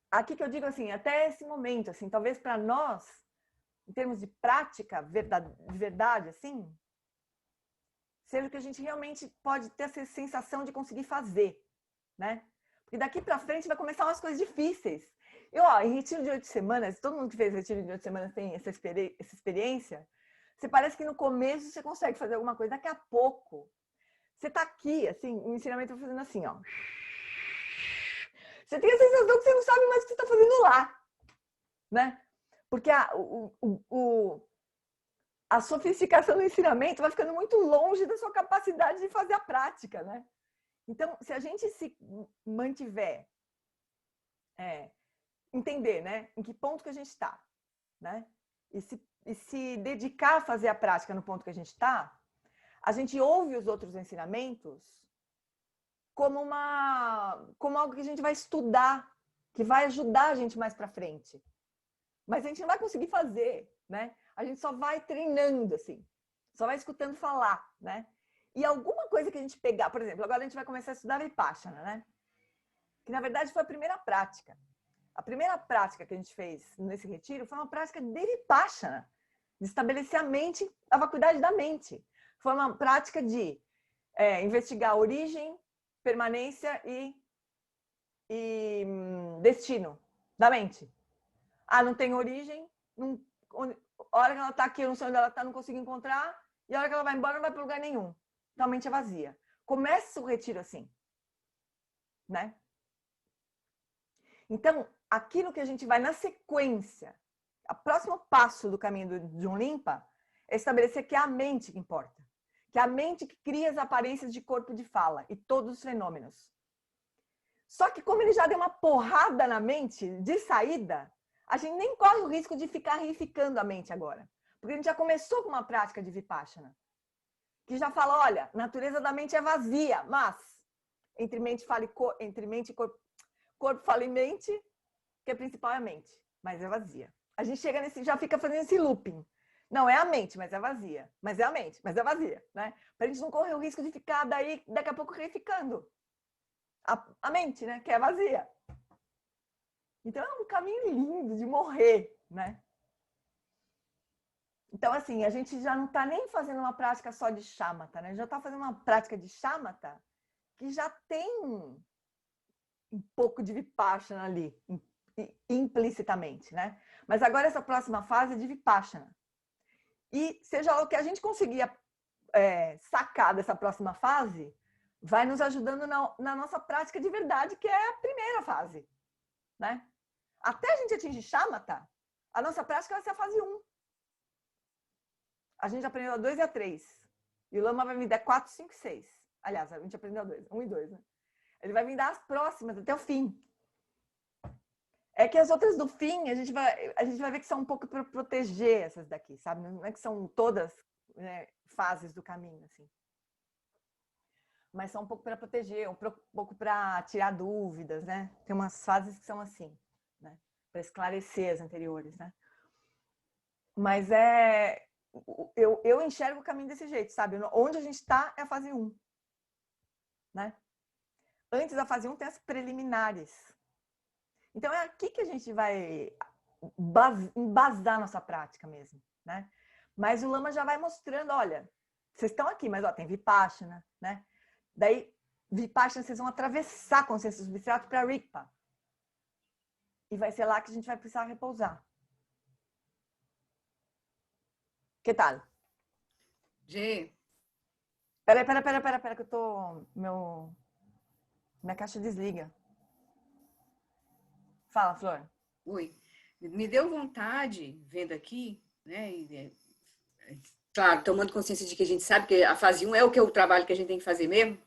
aqui que eu digo assim, até esse momento, assim, talvez para nós, em termos de prática, de verdade, assim, seja o que a gente realmente pode ter essa sensação de conseguir fazer, né? Porque daqui para frente vai começar umas coisas difíceis. Em retiro de 8 semanas, todo mundo que fez retiro de 8 semanas tem essa experiência, você parece que no começo você consegue fazer alguma coisa, daqui a pouco, você tá aqui, assim, o ensinamento vai fazendo assim, ó. Você tem a sensação que você não sabe mais o que você está fazendo lá, né? Porque a sofisticação do ensinamento vai ficando muito longe da sua capacidade de fazer a prática, né? Então, se a gente se mantiver, entender, né, em que ponto que a gente está, né? E se dedicar a fazer a prática no ponto que a gente está, a gente ouve os outros ensinamentos como algo que a gente vai estudar, que vai ajudar a gente mais para frente. Mas a gente não vai conseguir fazer, né? A gente só vai treinando, assim. Só vai escutando falar, né? E alguma coisa que a gente pegar, por exemplo, agora a gente vai começar a estudar Vipassana, né? Que na verdade foi a primeira prática. A primeira prática que a gente fez nesse retiro foi uma prática de Vipassana, de estabelecer a mente, a vacuidade da mente. Foi uma prática de investigar a origem, permanência e destino da mente. Não tem origem, a hora que ela está aqui, eu não sei onde ela está, não consigo encontrar, e a hora que ela vai embora, não vai para lugar nenhum. Então a mente é vazia. Começa o retiro assim, né? Então, aquilo que a gente vai na sequência, o próximo passo do caminho do John Limpa é estabelecer que é a mente que importa. Que é a mente que cria as aparências de corpo de fala e todos os fenômenos. Só que como ele já deu uma porrada na mente de saída, a gente nem corre o risco de ficar reificando a mente agora. Porque a gente já começou com uma prática de Vipassana. Que já fala, olha, a natureza da mente é vazia, mas entre mente e corpo fala e mente, que a principal é a mente, mas é vazia. A gente chega já fica fazendo esse looping. Não, é a mente, mas é vazia. Mas é a mente, mas é vazia, né? Pra gente não correr o risco de ficar daí, daqui a pouco, reificando a mente, né? Que é vazia. Então é um caminho lindo de morrer, né? Então, assim, a gente já não está nem fazendo uma prática só de shamatha, né? Já está fazendo uma prática de shamatha que já tem um pouco de vipassana ali, implicitamente, né? Mas agora essa próxima fase é de vipassana. E seja lá o que a gente conseguir sacar dessa próxima fase, vai nos ajudando na nossa prática de verdade, que é a primeira fase, né? Até a gente atingir shamatha, a nossa prática vai ser a fase 1. A gente aprendeu a 2 e a 3. E o Lama vai me dar 4, 5 e 6. Aliás, a gente aprendeu a 2, 1 e 2, né? Ele vai me dar as próximas até o fim. É que as outras do fim, a gente vai ver que são um pouco para proteger essas daqui, sabe? Não é que são todas, né, fases do caminho, assim. Mas são um pouco para proteger, um pouco para tirar dúvidas, né? Tem umas fases que são assim, né? Para esclarecer as anteriores, né? Mas eu enxergo o caminho desse jeito, sabe? Onde a gente está é a fase 1, né? Antes da fase 1 tem as preliminares. Então é aqui que a gente vai embasar nossa prática mesmo, né? Mas o Lama já vai mostrando, olha, vocês estão aqui, mas ó, tem Vipassana, né? Daí, Vipassana, vocês vão atravessar a consciência substrato para Rigpa. E vai ser lá que a gente vai precisar repousar. Que tal? Gê, Pera, que eu tô... Minha caixa desliga. Fala, Flor. oi. Me deu vontade, vendo aqui, né? Claro, tomando consciência de que a gente sabe que a fase 1 é o trabalho que a gente tem que fazer mesmo,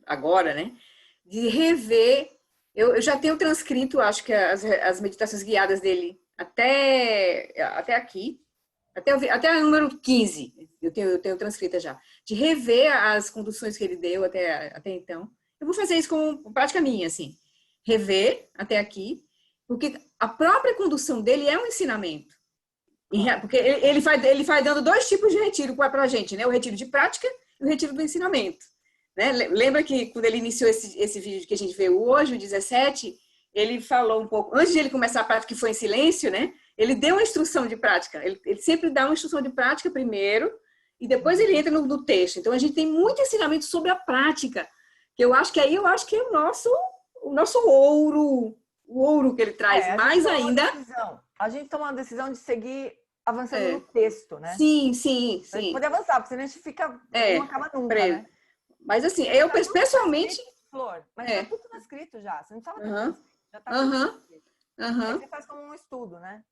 agora, né? De rever. Eu já tenho transcrito, acho que as meditações guiadas dele até aqui, até o número 15, eu tenho transcrita já. De rever as conduções que ele deu até então. Eu vou fazer isso com prática minha, assim. Rever até aqui, porque a própria condução dele é um ensinamento. Porque ele vai dando dois tipos de retiro para a gente, né? O retiro de prática e o retiro do ensinamento. Né? Lembra que quando ele iniciou esse vídeo que a gente viu hoje, o 17, ele falou um pouco, antes de ele começar a prática, que foi em silêncio, né? Ele deu uma instrução de prática. Ele sempre dá uma instrução de prática primeiro e depois ele entra no texto. Então a gente tem muito ensinamento sobre a prática, que eu acho que é o nosso ouro, o ouro que ele traz mais ainda. A gente toma uma decisão de seguir avançando no texto, né? Sim. A gente pode avançar, porque senão a gente fica... não acaba nunca, né? Mas assim, eu pessoalmente... Flor, mas tá tudo escrito já. Você não precisava ter já tá tudo escrito. Aí você faz como um estudo, né?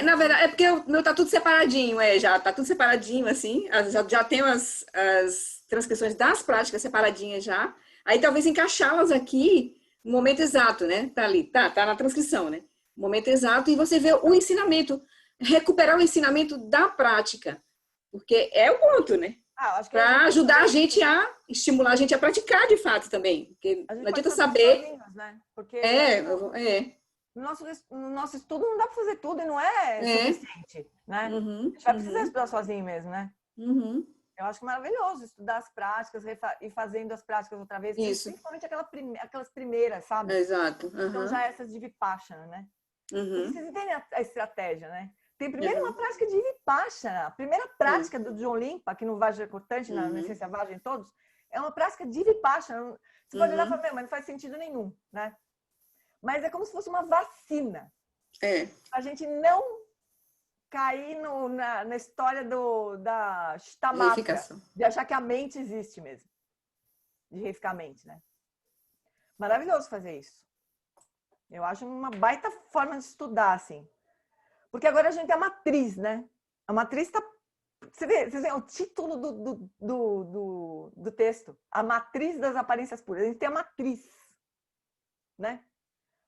Na verdade, é porque o meu tá tudo separadinho, já tá tudo separadinho, assim. Já tenho as transcrições das práticas separadinhas já. Aí talvez encaixá-las aqui no momento exato, né? Tá ali, tá na transcrição, né? Momento exato, e você vê o ensinamento, recuperar o ensinamento da prática. Porque é o ponto, né? Para ajudar a gente estimular a gente a praticar de fato também. Porque não adianta saber. Sozinhos, né? Porque no nosso estudo não dá para fazer tudo e não é suficiente, né? A gente vai precisar estudar sozinho mesmo, né? Eu acho que é maravilhoso estudar as práticas e fazendo as práticas outra vez. Isso. Principalmente aquelas primeiras, sabe? Exato. Então já essas de Vipassana, né? Vocês entendem a estratégia, né? Tem primeiro uma prática de Vipassana. A primeira prática do John Limpa, aqui no Vajracortante, na Essência Vajra em todos, é uma prática de Vipassana. Você pode olhar e falar, mas não faz sentido nenhum, né? Mas é como se fosse uma vacina. A gente não cair na história da Shtamatra, de achar que a mente existe mesmo. De reificar a mente, né? Maravilhoso fazer isso. Eu acho uma baita forma de estudar, assim. Porque agora a gente tem a matriz, né? A matriz está... Vocês veem o título do texto. A matriz das aparências puras. A gente tem a matriz, né?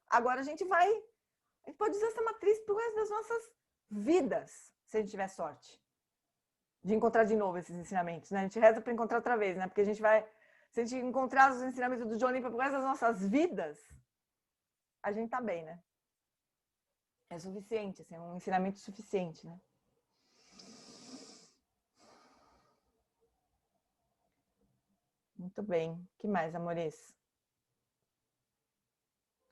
Agora a gente pode usar essa matriz pro resto das nossas vidas, se a gente tiver sorte de encontrar de novo esses ensinamentos, né? A gente reza para encontrar outra vez, né? Porque se a gente encontrar os ensinamentos do John Limpa pro resto das nossas vidas, a gente tá bem, né? É suficiente, assim, é um ensinamento suficiente, né? Muito bem. O que mais, amores?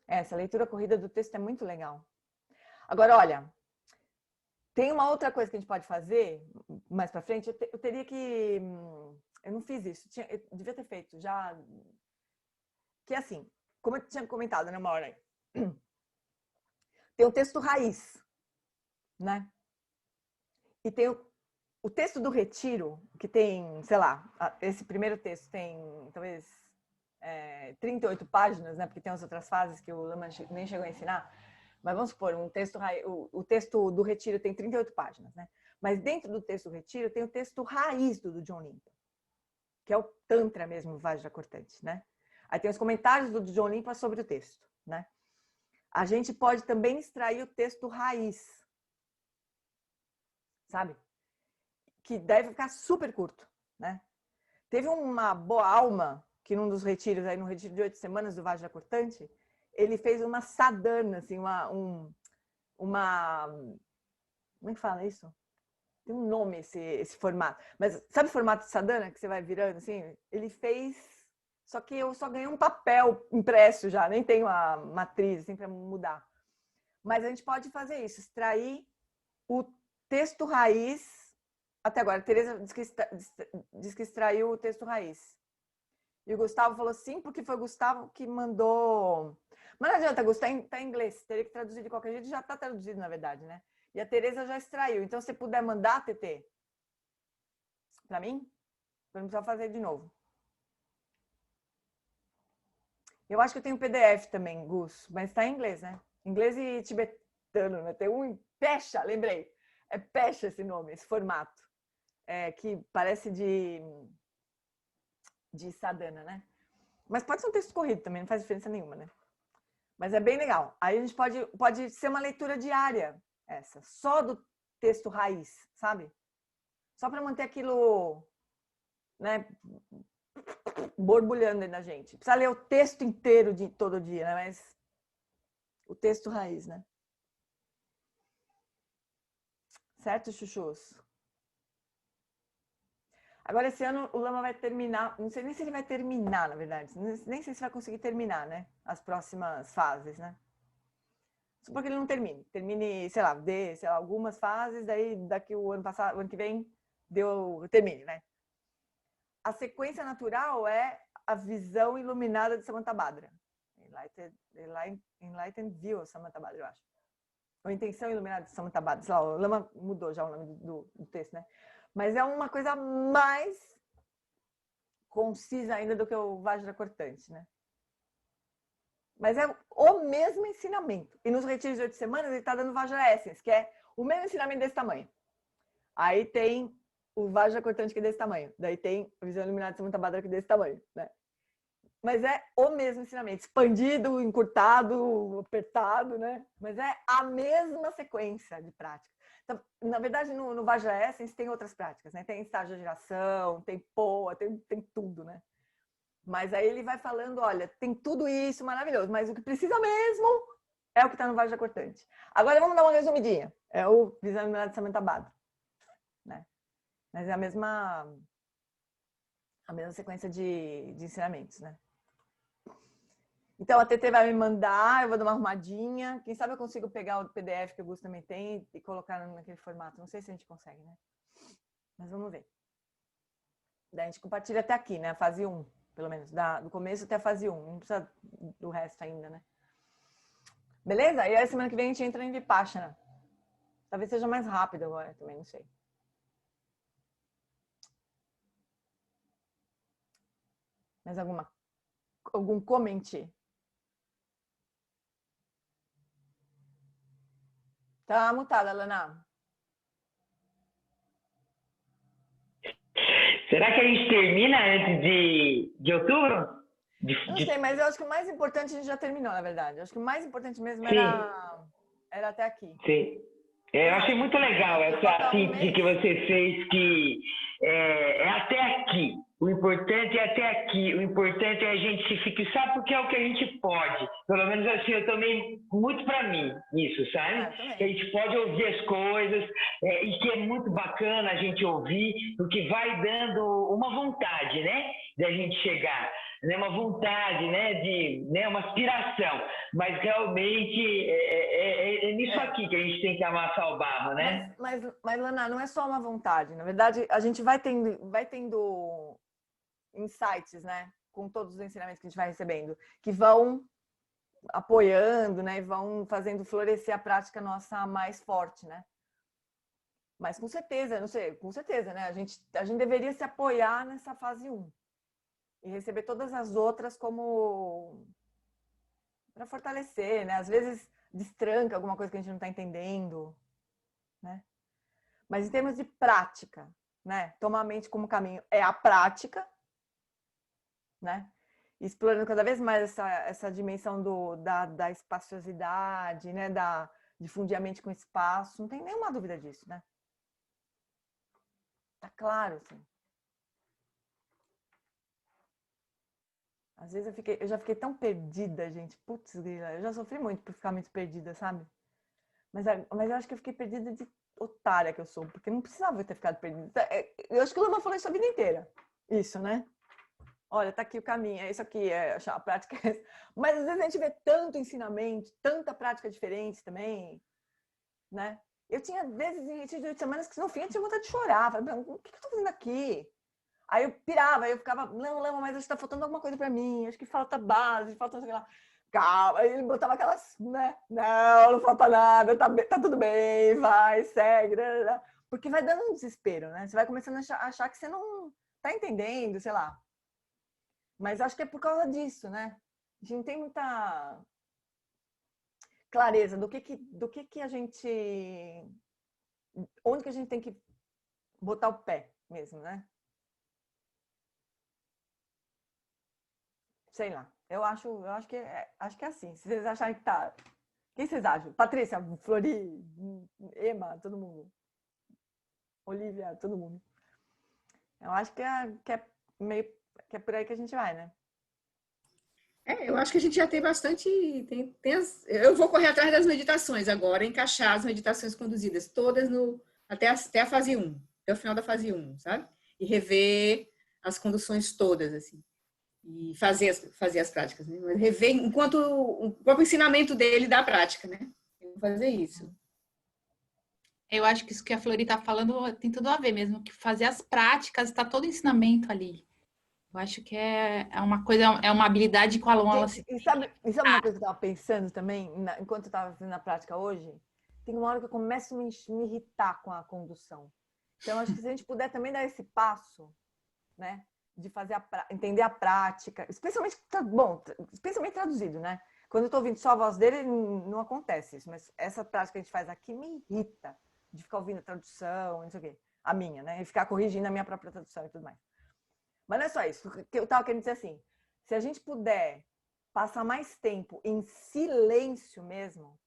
Essa leitura corrida do texto é muito legal. Agora, olha, tem uma outra coisa que a gente pode fazer mais pra frente. Eu teria que... Eu não fiz isso. Eu devia ter feito já... Que é assim, como eu tinha comentado, né, uma hora aí. Tem o texto raiz, né? E tem o texto do retiro, que tem, sei lá, esse primeiro texto tem talvez 38 páginas, né? Porque tem as outras fases que o Lama nem chegou a ensinar. Mas vamos supor, o texto do retiro tem 38 páginas, né? Mas dentro do texto do retiro tem o texto raiz do John Limpa, que é o Tantra mesmo, o Vajracortante, né? Aí tem os comentários do John Limpa sobre o texto, né? A gente pode também extrair o texto raiz, sabe? Que deve ficar super curto, né? Teve uma boa alma que num dos retiros, aí no retiro de 8 semanas do Vajracortante, ele fez uma sadhana, assim, uma... Como é que fala isso? Tem um nome esse formato. Mas sabe o formato de sadhana que você vai virando, assim? Ele fez... Só que eu só ganhei um papel impresso já, nem tenho a matriz, assim, para mudar. Mas a gente pode fazer isso, extrair o texto raiz. Até agora, a Tereza diz que extraiu o texto raiz. E o Gustavo falou sim, porque foi o Gustavo que mandou... Mas não adianta, Gustavo, tá em inglês. Teria que traduzir de qualquer jeito, já está traduzido, na verdade, né? E a Tereza já extraiu. Então, se você puder mandar, TT, Pra mim? Pra não precisar fazer de novo. Eu acho que eu tenho PDF também, Gus, mas tá em inglês, né? Inglês e tibetano, né? Tem um em Pecha, lembrei. É Pecha esse nome, esse formato. Que parece de sadhana, né? Mas pode ser um texto corrido também, não faz diferença nenhuma, né? Mas é bem legal. Aí a gente pode ser uma leitura diária, essa, só do texto raiz, sabe? Só para manter aquilo, né, borbulhando dentro da gente. Precisa ler o texto inteiro de todo dia, né? Mas o texto raiz, né? Certo, chuchus? Agora, esse ano, o Lama vai terminar, não sei nem se ele vai terminar, na verdade, nem sei se vai conseguir terminar, né? As próximas fases, né? Supor que ele não termine, sei lá, algumas fases, daí daqui o ano que vem, termine, né? A sequência natural é a visão iluminada de Samantabhadra. Enlightened View of Samantabhadra, eu acho. Ou Intenção Iluminada de Samantabhadra. Sei lá, o Lama mudou já o nome do texto, né? Mas é uma coisa mais concisa ainda do que o Vajra cortante, né? Mas é o mesmo ensinamento. E nos retiros de 8 semanas ele está dando Vajra Essence, que é o mesmo ensinamento desse tamanho. Aí tem o Vajra cortante que é desse tamanho. Daí tem a visão iluminada de Samantabhadra que é desse tamanho, né? Mas é o mesmo ensinamento, expandido, encurtado, apertado, né? Mas é a mesma sequência de prática. Então, na verdade, no Vajra Essence tem outras práticas, né? Tem estágio de geração, tem POA, tem tudo, né? Mas aí ele vai falando, olha, tem tudo isso maravilhoso, mas o que precisa mesmo é o que está no Vajra cortante. Agora vamos dar uma resumidinha. É o Visão Iluminada de Samantabhadra, né? Mas é a mesma sequência de ensinamentos, né? Então, a TT vai me mandar, eu vou dar uma arrumadinha. Quem sabe eu consigo pegar o PDF que o Gus também tem e colocar naquele formato. Não sei se a gente consegue, né? Mas vamos ver. Daí a gente compartilha até aqui, né? A fase 1, pelo menos. Do começo até a fase 1. Não precisa do resto ainda, né? Beleza? E aí, semana que vem a gente entra em Vipassana. Talvez seja mais rápido agora também, não sei. Mais algum comente? Tá mutada, Lana. Será que a gente termina antes de outubro? Não sei, mas eu acho que o mais importante a gente já terminou, na verdade. Eu acho que o mais importante mesmo era até aqui. Sim. Eu achei muito legal essa síntese que você fez, que é até aqui. O importante é até aqui. O importante é a gente se fixar porque é o que a gente pode. Pelo menos assim, eu tomei muito para mim isso, sabe? Que a gente pode ouvir as coisas e que é muito bacana a gente ouvir, porque vai dando uma vontade, né? De a gente chegar. Né, uma vontade, né, uma aspiração, mas realmente é nisso aqui que a gente tem que amassar o barro, né? Mas Lana, não é só uma vontade. Na verdade, a gente vai tendo insights, né, com todos os ensinamentos que a gente vai recebendo, que vão apoiando, né, e vão fazendo florescer a prática nossa mais forte, né? Mas com certeza, não sei, com certeza, né? A gente deveria se apoiar nessa fase 1. E receber todas as outras como para fortalecer, né? Às vezes destranca alguma coisa que a gente não está entendendo, né? Mas em termos de prática, né? Tomar a mente como caminho é a prática, né? Explorando cada vez mais essa dimensão da espaciosidade, né? De fundir a mente com espaço. Não tem nenhuma dúvida disso, né? Tá claro, assim. Às vezes eu já fiquei tão perdida, gente. Putz, eu já sofri muito por ficar muito perdida, sabe? Mas eu acho que eu fiquei perdida de otária que eu sou, porque não precisava ter ficado perdida. Eu acho que o Lama falou isso a vida inteira. Isso, né? Olha, tá aqui o caminho, é isso aqui, a prática é essa. Mas às vezes a gente vê tanto ensinamento, tanta prática diferente também, né? Eu tinha vezes em retiro de 8 semanas que no fim eu tinha vontade de chorar. Falei, o que eu tô fazendo aqui? Aí eu pirava, aí eu ficava, não, mas acho que tá faltando alguma coisa pra mim, acho que falta base, falta não sei lá. Calma, aí ele botava aquelas, né? Não falta nada, tá tudo bem, vai, segue. Porque vai dando um desespero, né? Você vai começando a achar que você não tá entendendo, sei lá. Mas acho que é por causa disso, né? A gente não tem muita clareza do que a gente... Onde que a gente tem que botar o pé mesmo, né? Sei lá. Acho que é assim. Se vocês acharem que tá... Quem vocês acham? Patrícia, Flori, Ema, todo mundo. Olivia, todo mundo. Eu acho que é meio que é por aí que a gente vai, né? Eu acho que a gente já tem bastante. Eu vou correr atrás das meditações agora, encaixar as meditações conduzidas todas até a fase 1, até o final da fase 1, sabe? E rever as conduções todas, assim. E fazer as práticas, né? Mas rever enquanto o próprio ensinamento dele da prática, né? Eu vou fazer isso. Eu acho que isso que a Flori está falando tem tudo a ver mesmo, que fazer as práticas, está todo o ensinamento ali. Eu acho que é uma coisa, é uma habilidade com a aluna. E sabe uma coisa que eu estava pensando também, enquanto eu estava fazendo a prática hoje? Tem uma hora que eu começo a me irritar com a condução. Então, acho que se a gente puder também dar esse passo, né? De fazer entender a prática, especialmente traduzido, né? Quando eu estou ouvindo só a voz dele, não acontece isso, mas essa prática que a gente faz aqui me irrita, de ficar ouvindo a tradução, não sei o quê, a minha, né? E ficar corrigindo a minha própria tradução e tudo mais. Mas não é só isso, eu estava querendo dizer assim, se a gente puder passar mais tempo em silêncio mesmo,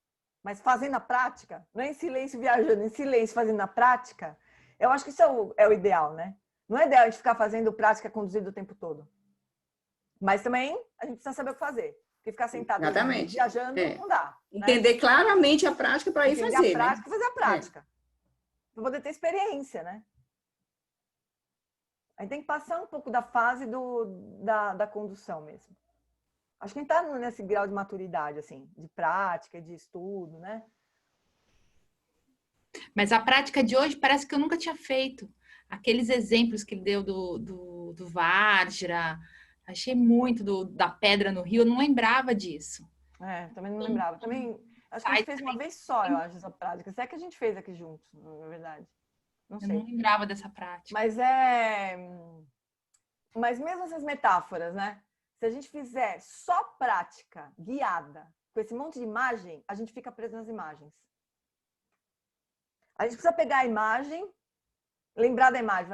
mas fazendo a prática, não é em silêncio viajando, em silêncio fazendo a prática, eu acho que isso é o ideal, né? Não é ideal a gente ficar fazendo prática conduzida o tempo todo. Mas também a gente precisa saber o que fazer. Porque ficar sentado viajando não dá. Entender, né, claramente a prática para ir fazer. Entender a prática, né? Fazer a prática. Para poder ter experiência, né? A gente tem que passar um pouco da fase da condução mesmo. Acho que a gente está nesse grau de maturidade, assim, de prática, de estudo, né? Mas a prática de hoje parece que eu nunca tinha feito. Aqueles exemplos que ele deu do Vajra, achei muito da pedra no rio, eu não lembrava disso. Também não lembrava. Também, acho que a gente fez uma vez só, eu acho, essa prática. Se é que a gente fez aqui juntos, na verdade. Não sei. Eu não lembrava dessa prática. Mas mesmo essas metáforas, né? Se a gente fizer só prática guiada, com esse monte de imagem, a gente fica preso nas imagens. A gente precisa pegar a imagem, lembrar da imagem,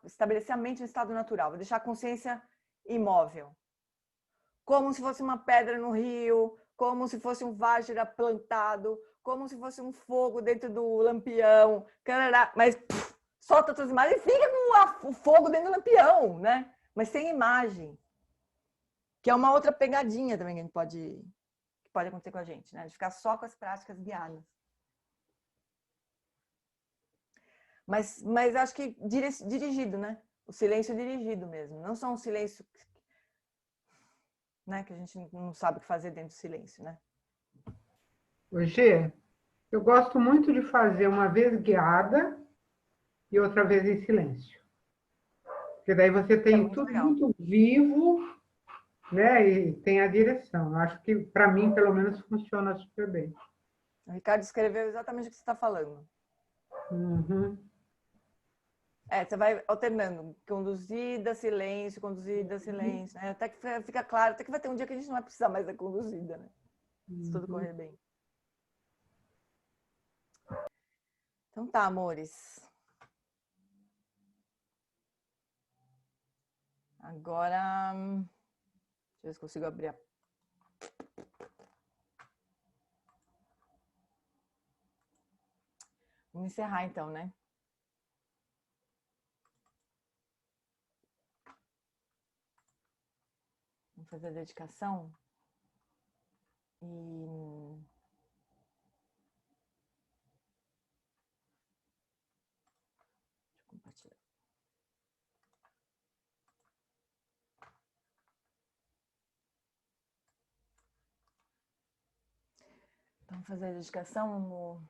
estabelecer a mente no estado natural, vou deixar a consciência imóvel. Como se fosse uma pedra no rio, como se fosse um Vajra plantado, como se fosse um fogo dentro do lampião, mas solta todas as imagens e fica com o fogo dentro do lampião, né? Mas sem imagem. Que é uma outra pegadinha também que pode acontecer com a gente, né? De ficar só com as práticas guiadas. Mas acho que dirigido, né? O silêncio dirigido mesmo. Não só um silêncio, né? Que a gente não sabe o que fazer dentro do silêncio, né? Gê, eu gosto muito de fazer uma vez guiada e outra vez em silêncio. Porque daí você tem tudo muito vivo, né? E tem a direção. Eu acho que, para mim, pelo menos, funciona super bem. O Ricardo escreveu exatamente o que você está falando. Uhum. Você vai alternando, conduzida, silêncio, né? Até que fica claro, até que vai ter um dia que a gente não vai precisar mais da conduzida, né? Se tudo correr bem. Então tá, amores. Agora, deixa eu ver se consigo abrir Vamos encerrar então, né? Vamos fazer a dedicação. E deixa eu compartilhar. Então, vamos fazer a dedicação, amor.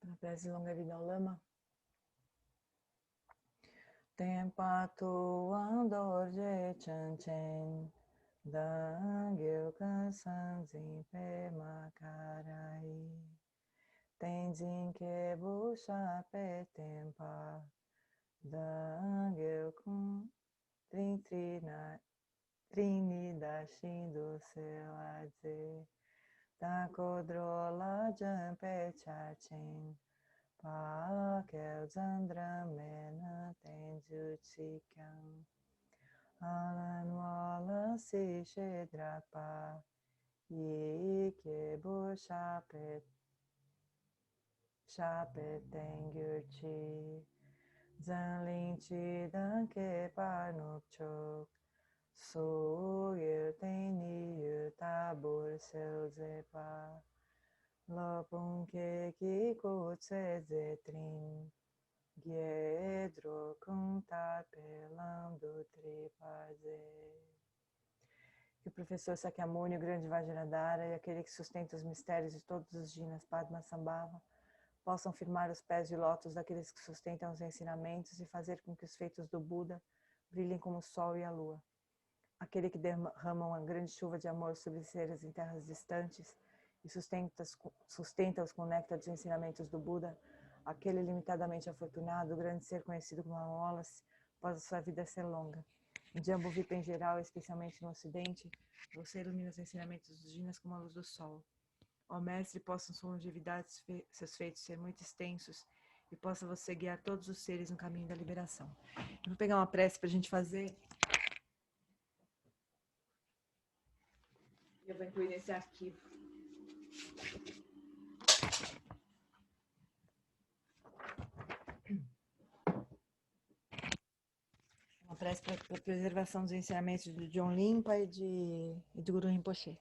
Para a prece de longa vida ao Lama. Tempatu andorje chanchen Dangyo kasanzin pe makarai Tenzin ke busha pe tempa. Dangel kun trinida shindo seladze. Takodrola jampe chachin. Pa kel zandra mena tenju tsikang. Alan wala si shedrapa. Yi ke busha pe tengurchi. Zanlin chi dan ke panuk chok. So yu teni yu tabur selzepa. Lopun ke ki ko tse zetrin. Giedro kun ta pelando tripaze. Que o professor Sakyamuni, o grande Vajradhara e aquele que sustenta os mistérios de todos os jinas Padmasambhava possam firmar os pés de lótus daqueles que sustentam os ensinamentos e fazer com que os feitos do Buda brilhem como o sol e a lua. Aquele que derrama uma grande chuva de amor sobre seres em terras distantes e sustenta-os com o néctar dos ensinamentos do Buda, aquele limitadamente afortunado, o grande ser conhecido como Wallace, após a sua vida ser longa. Em Jambuvipa em geral, especialmente no Ocidente, você ilumina os ensinamentos dos jinas como a luz do sol. Ó Mestre, possam sua longevidade seus feitos ser muito extensos e possa você guiar todos os seres no caminho da liberação. Eu vou pegar uma prece para a gente fazer. Eu vou incluir nesse arquivo. Uma prece para a preservação dos ensinamentos de John Limpa e de Guru Rinpoche.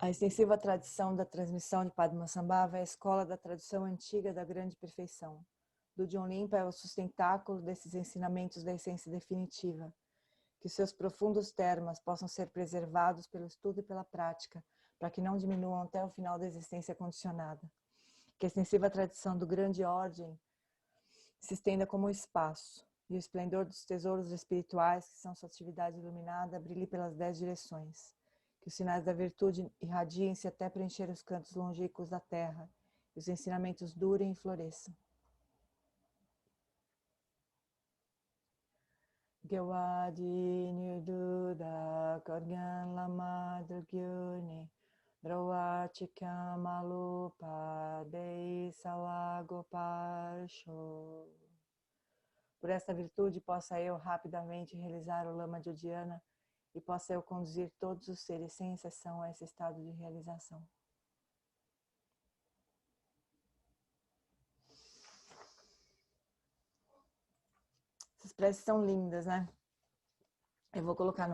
A extensiva tradição da transmissão de Padmasambhava é a escola da tradição antiga da grande perfeição. Do John Limpa é o sustentáculo desses ensinamentos da essência definitiva. Que seus profundos termas possam ser preservados pelo estudo e pela prática, para que não diminuam até o final da existência condicionada. Que a extensiva tradição do grande ordem se estenda como o espaço, e o esplendor dos tesouros espirituais, que são sua atividade iluminada, brilhe pelas 10 direções. Que os sinais da virtude irradiem-se até preencher os cantos longínquos da terra, e os ensinamentos durem e floresçam. Gewadi Nyududa Kodgan Lama Drugyuni Drawachika Malupa Dei Sawagoparsho. Por esta virtude possa eu rapidamente realizar o Lama de Udiana e possa eu conduzir todos os seres sem exceção a esse estado de realização. Essas preces são lindas, né? Eu vou colocar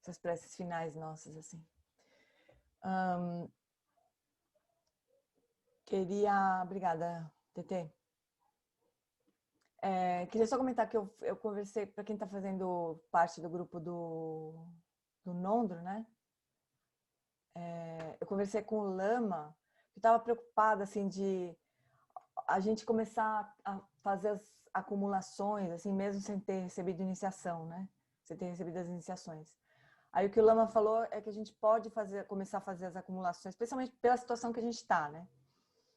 essas preces finais nossas, assim. Obrigada, Tetê. Queria só comentar que eu conversei, para quem está fazendo parte do grupo do Nondro, né? Eu conversei com o Lama, que estava preocupada, assim, de a gente começar a fazer as acumulações, assim, mesmo sem ter recebido iniciação, né? Sem ter recebido as iniciações. Aí o que o Lama falou é que a gente pode começar a fazer as acumulações, especialmente pela situação que a gente está, né?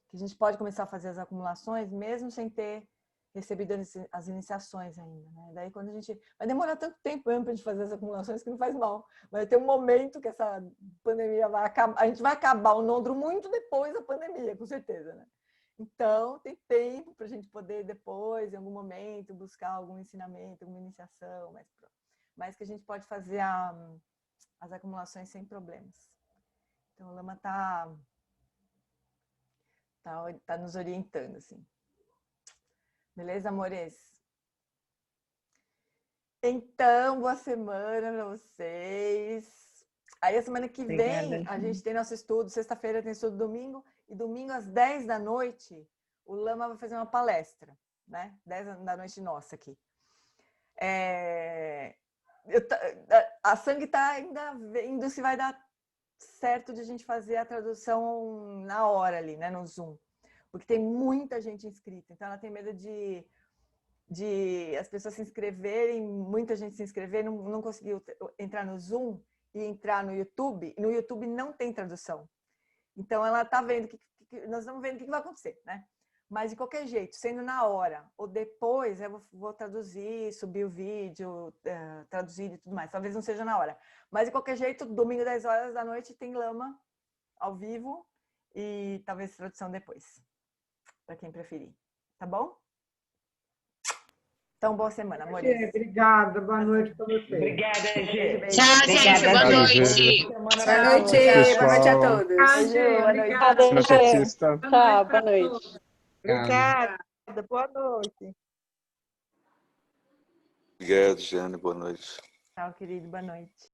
Que a gente pode começar a fazer as acumulações mesmo sem ter recebido as iniciações ainda, né? Daí quando a gente... Vai demorar tanto tempo mesmo para a gente fazer as acumulações que não faz mal. Vai ter um momento que essa pandemia vai acabar. A gente vai acabar o Nondro muito depois da pandemia, com certeza, né? Então, tem tempo para a gente poder depois, em algum momento, buscar algum ensinamento, alguma iniciação, mas que a gente pode fazer as acumulações sem problemas. Então, o Lama está nos orientando, assim. Beleza, amores? Então, boa semana para vocês. Aí, a semana que vem, a gente tem nosso estudo. Sexta-feira tem estudo domingo. E domingo, às 10 da noite, o Lama vai fazer uma palestra, né? 10 da noite nossa aqui. A Sangue está ainda vendo se vai dar certo de a gente fazer a tradução na hora ali, né? No Zoom. Porque tem muita gente inscrita. Então, ela tem medo de as pessoas se inscreverem, muita gente se inscrever, não conseguiu entrar no Zoom e entrar no YouTube não tem tradução. Então ela está vendo nós estamos vendo o que vai acontecer, né? Mas de qualquer jeito, sendo na hora ou depois, eu vou traduzir, subir o vídeo, traduzir e tudo mais. Talvez não seja na hora. Mas de qualquer jeito, domingo 10 horas da noite tem Lama ao vivo e talvez tradução depois, para quem preferir. Tá bom? Então, boa semana, amor. Obrigada, boa noite para vocês. Obrigada, gente. Tchau, gente. Boa noite. Boa noite. Boa noite a todos. Boa noite. Noite artista. Tchau, boa noite. Obrigada. Boa noite. Obrigado, Jane. Boa noite. Tchau, querido. Boa noite.